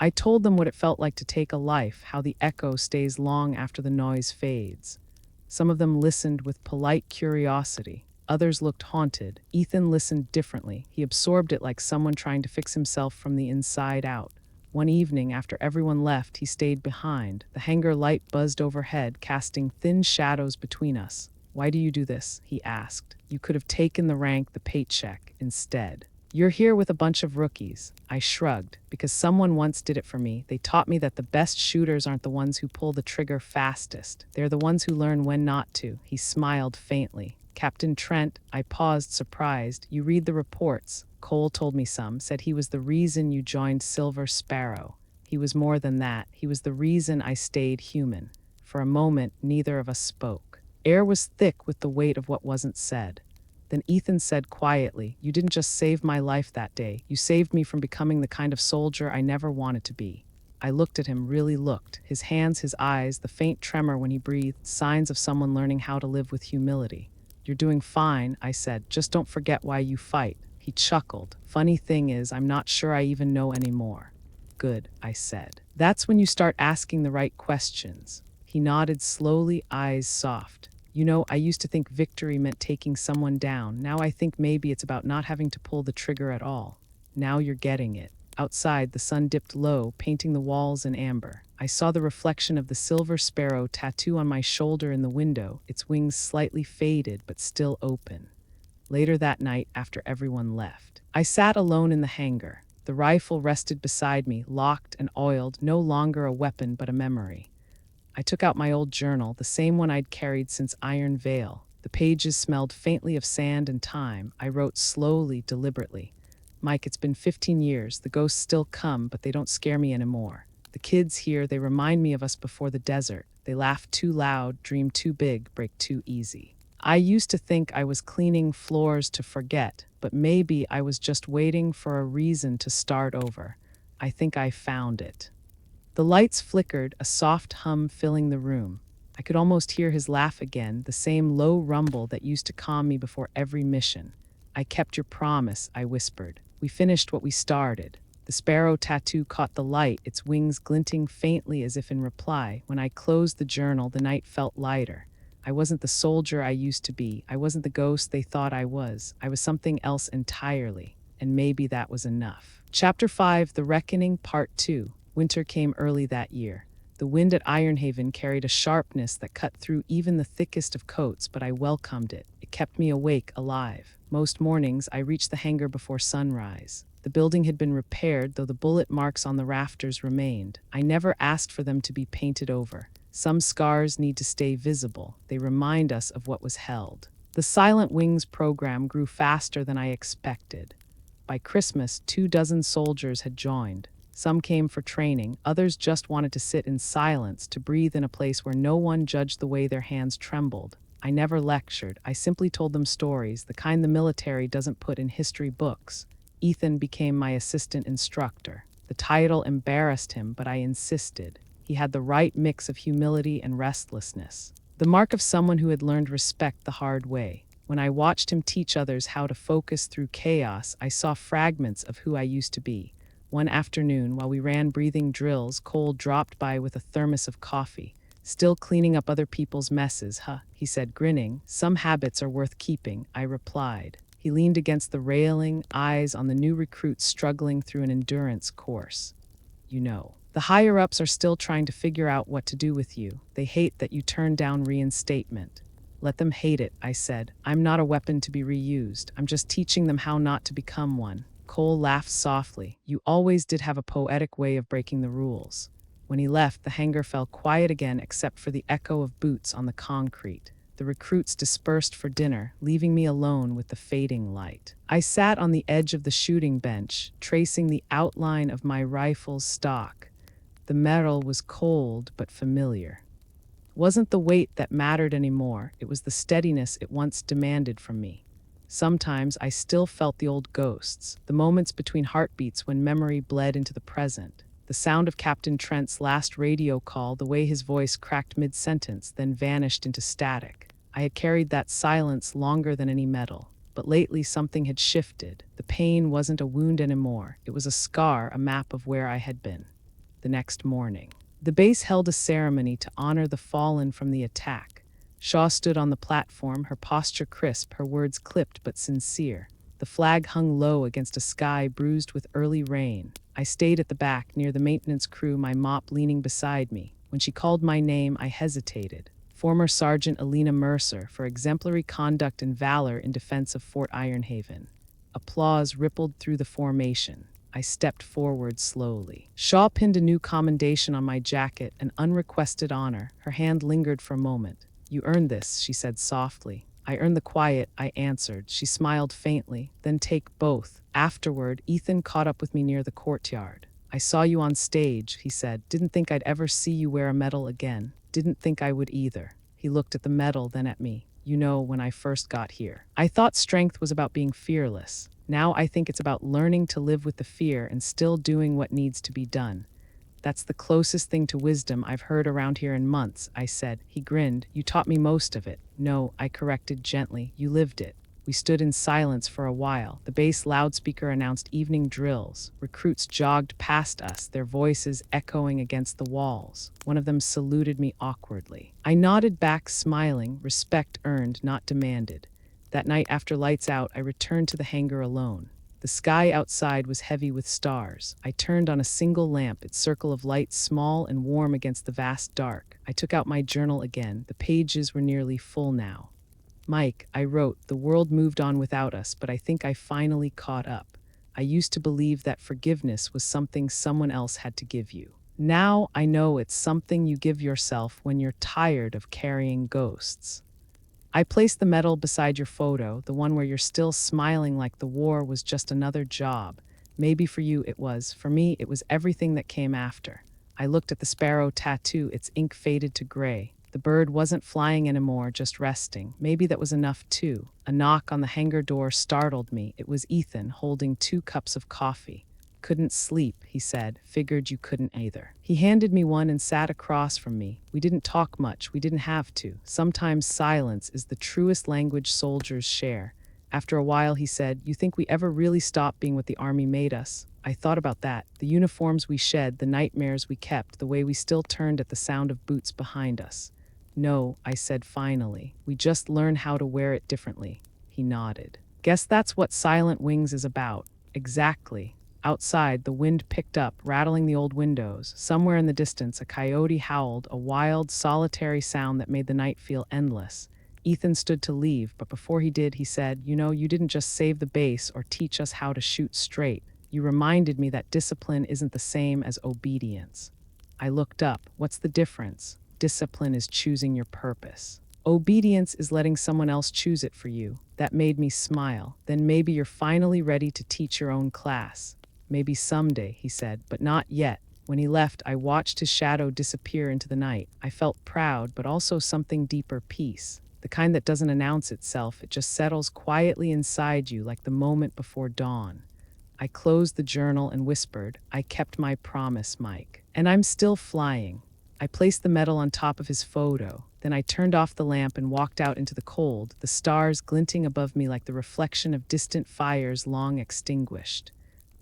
I told them what it felt like to take a life, how the echo stays long after the noise fades. Some of them listened with polite curiosity. Others looked haunted. Ethan listened differently. He absorbed it like someone trying to fix himself from the inside out. One evening, after everyone left, he stayed behind. The hangar light buzzed overhead, casting thin shadows between us. "Why do you do this?" he asked. "You could have taken the rank, the paycheck, instead." "You're here with a bunch of rookies." I shrugged. "Because someone once did it for me. They taught me that the best shooters aren't the ones who pull the trigger fastest. They're the ones who learn when not to." He smiled faintly. "Captain Trent," I paused, surprised. "You read the reports." Cole told me some, said he was the reason you joined Silver Sparrow. He was more than that. He was the reason I stayed human. For a moment, neither of us spoke. Air was thick with the weight of what wasn't said. Then Ethan said quietly, "You didn't just save my life that day. You saved me from becoming the kind of soldier I never wanted to be." I looked at him, really looked. His hands, his eyes, the faint tremor when he breathed, signs of someone learning how to live with humility. "You're doing fine," I said. "Just don't forget why you fight." He chuckled. "Funny thing is, I'm not sure I even know anymore." "Good," I said. "That's when you start asking the right questions." He nodded slowly, eyes soft. "You know, I used to think victory meant taking someone down. Now I think maybe it's about not having to pull the trigger at all." "Now you're getting it." Outside, the sun dipped low, painting the walls in amber. I saw the reflection of the silver sparrow tattoo on my shoulder in the window, its wings slightly faded but still open. Later that night, after everyone left, I sat alone in the hangar. The rifle rested beside me, locked and oiled, no longer a weapon but a memory. I took out my old journal, the same one I'd carried since Iron Vale. The pages smelled faintly of sand and time. I wrote slowly, deliberately. "Mike, it's been 15 years. The ghosts still come, but they don't scare me anymore. The kids here, they remind me of us before the desert. They laugh too loud, dream too big, break too easy. I used to think I was cleaning floors to forget, but maybe I was just waiting for a reason to start over. I think I found it." The lights flickered, a soft hum filling the room. I could almost hear his laugh again, the same low rumble that used to calm me before every mission. "I kept your promise," I whispered. "We finished what we started." The sparrow tattoo caught the light, its wings glinting faintly as if in reply. When I closed the journal, the night felt lighter. I wasn't the soldier I used to be. I wasn't the ghost they thought I was. I was something else entirely, and maybe that was enough. Chapter 5, The Reckoning, Part 2. Winter came early that year. The wind at Ironhaven carried a sharpness that cut through even the thickest of coats, but I welcomed it. It kept me awake, alive. Most mornings, I reached the hangar before sunrise. The building had been repaired, though the bullet marks on the rafters remained. I never asked for them to be painted over. Some scars need to stay visible. They remind us of what was held. The Silent Wings program grew faster than I expected. By Christmas, 24 soldiers had joined. Some came for training, others just wanted to sit in silence, to breathe in a place where no one judged the way their hands trembled. I never lectured, I simply told them stories, the kind the military doesn't put in history books. Ethan became my assistant instructor. The title embarrassed him, but I insisted. He had the right mix of humility and restlessness. The mark of someone who had learned respect the hard way. When I watched him teach others how to focus through chaos, I saw fragments of who I used to be. One afternoon, while we ran breathing drills, Cole dropped by with a thermos of coffee. "Still cleaning up other people's messes, huh?" he said, grinning. "Some habits are worth keeping," I replied. He leaned against the railing, eyes on the new recruits struggling through an endurance course. "You know, the higher-ups are still trying to figure out what to do with you. They hate that you turned down reinstatement." "Let them hate it," I said. "I'm not a weapon to be reused. I'm just teaching them how not to become one." Cole laughed softly. "You always did have a poetic way of breaking the rules." When he left, the hangar fell quiet again except for the echo of boots on the concrete. The recruits dispersed for dinner, leaving me alone with the fading light. I sat on the edge of the shooting bench, tracing the outline of my rifle's stock. The metal was cold but familiar. It wasn't the weight that mattered anymore, it was the steadiness it once demanded from me. Sometimes I still felt the old ghosts, the moments between heartbeats when memory bled into the present. The sound of Captain Trent's last radio call, the way his voice cracked mid-sentence, then vanished into static. I had carried that silence longer than any metal. But lately something had shifted. The pain wasn't a wound anymore. It was a scar, a map of where I had been. The next morning, the base held a ceremony to honor the fallen from the attack. Shaw stood on the platform, her posture crisp, her words clipped but sincere. The flag hung low against a sky bruised with early rain. I stayed at the back, near the maintenance crew, my mop leaning beside me. When she called my name, I hesitated. Former Sergeant Alina Mercer, for exemplary conduct and valor in defense of Fort Ironhaven. Applause rippled through the formation. I stepped forward slowly. Shaw pinned a new commendation on my jacket, an unrequested honor. Her hand lingered for a moment. "You earned this," she said softly. "I earned the quiet," I answered. She smiled faintly. "Then take both." Afterward, Ethan caught up with me near the courtyard. "I saw you on stage," he said. "Didn't think I'd ever see you wear a medal again. Didn't think I would either." He looked at the medal, then at me. "You know, when I first got here, I thought strength was about being fearless. Now I think it's about learning to live with the fear and still doing what needs to be done. That's the closest thing to wisdom I've heard around here in months," I said. He grinned. "You taught me most of it." "No," I corrected gently. "You lived it." We stood in silence for a while. The bass loudspeaker announced evening drills. Recruits jogged past us, their voices echoing against the walls. One of them saluted me awkwardly. I nodded back, smiling, respect earned, not demanded. That night after lights out, I returned to the hangar alone. The sky outside was heavy with stars. I turned on a single lamp, its circle of light small and warm against the vast dark. I took out my journal again. The pages were nearly full now. "Mike," I wrote, "the world moved on without us, but I think I finally caught up. I used to believe that forgiveness was something someone else had to give you. Now I know it's something you give yourself when you're tired of carrying ghosts." I placed the medal beside your photo, the one where you're still smiling like the war was just another job. Maybe for you it was. For me, it was everything that came after. I looked at the sparrow tattoo, its ink faded to gray. The bird wasn't flying anymore, just resting. Maybe that was enough too. A knock on the hangar door startled me. It was Ethan, holding 2 cups of coffee. "Couldn't sleep," he said. "Figured you couldn't either." He handed me one and sat across from me. We didn't talk much. We didn't have to. Sometimes silence is the truest language soldiers share. After a while, he said, "You think we ever really stopped being what the Army made us?" I thought about that. The uniforms we shed, the nightmares we kept, the way we still turned at the sound of boots behind us. "No," I said finally. "We just learn how to wear it differently." He nodded. "Guess that's what Silent Wings is about." "Exactly." Outside, the wind picked up, rattling the old windows. Somewhere in the distance, a coyote howled, a wild, solitary sound that made the night feel endless. Ethan stood to leave, but before he did, he said, "You know, you didn't just save the base or teach us how to shoot straight. You reminded me that discipline isn't the same as obedience." I looked up. "What's the difference?" "Discipline is choosing your purpose. Obedience is letting someone else choose it for you." That made me smile. "Then maybe you're finally ready to teach your own class." "Maybe someday," he said, "but not yet." When he left, I watched his shadow disappear into the night. I felt proud, but also something deeper, peace. The kind that doesn't announce itself, it just settles quietly inside you like the moment before dawn. I closed the journal and whispered, "I kept my promise, Mike. And I'm still flying." I placed the medal on top of his photo. Then I turned off the lamp and walked out into the cold, the stars glinting above me like the reflection of distant fires long extinguished.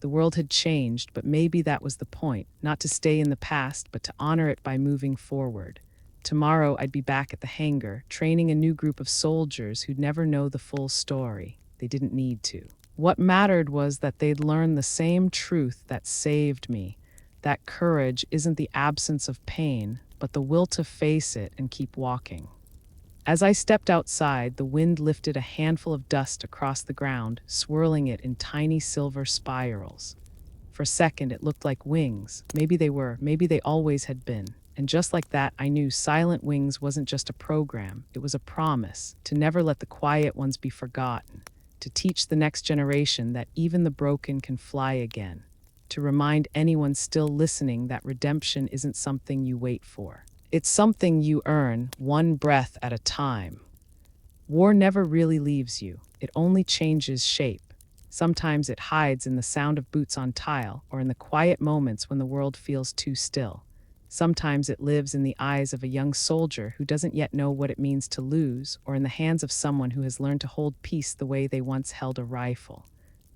The world had changed, but maybe that was the point, not to stay in the past, but to honor it by moving forward. Tomorrow I'd be back at the hangar, training a new group of soldiers who'd never know the full story. They didn't need to. What mattered was that they'd learn the same truth that saved me, that courage isn't the absence of pain, but the will to face it and keep walking. As I stepped outside, the wind lifted a handful of dust across the ground, swirling it in tiny silver spirals. For a second, it looked like wings. Maybe they were, maybe they always had been. And just like that, I knew Silent Wings wasn't just a program. It was a promise to never let the quiet ones be forgotten, to teach the next generation that even the broken can fly again, to remind anyone still listening that redemption isn't something you wait for. It's something you earn, one breath at a time. War never really leaves you. It only changes shape. Sometimes it hides in the sound of boots on tile or in the quiet moments when the world feels too still. Sometimes it lives in the eyes of a young soldier who doesn't yet know what it means to lose, or in the hands of someone who has learned to hold peace the way they once held a rifle.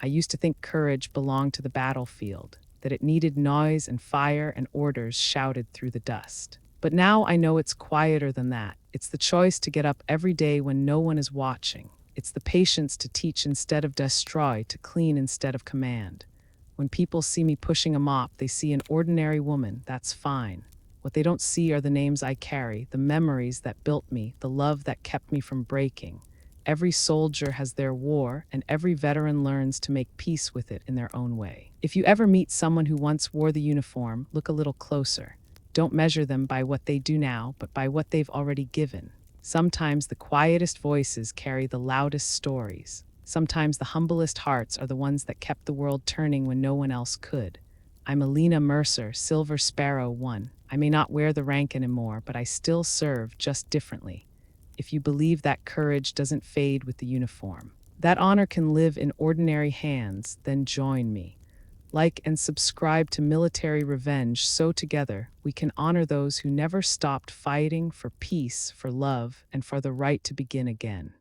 I used to think courage belonged to the battlefield, that it needed noise and fire and orders shouted through the dust. But now I know it's quieter than that. It's the choice to get up every day when no one is watching. It's the patience to teach instead of destroy, to clean instead of command. When people see me pushing a mop, they see an ordinary woman. That's fine. What they don't see are the names I carry, the memories that built me, the love that kept me from breaking. Every soldier has their war, and every veteran learns to make peace with it in their own way. If you ever meet someone who once wore the uniform, look a little closer. Don't measure them by what they do now, but by what they've already given. Sometimes the quietest voices carry the loudest stories. Sometimes the humblest hearts are the ones that kept the world turning when no one else could. I'm Alina Mercer, Silver Sparrow One. I may not wear the rank anymore, but I still serve, just differently. If you believe that courage doesn't fade with the uniform, that honor can live in ordinary hands, then join me. Like and subscribe to Military Revenge so together we can honor those who never stopped fighting for peace, for love, and for the right to begin again.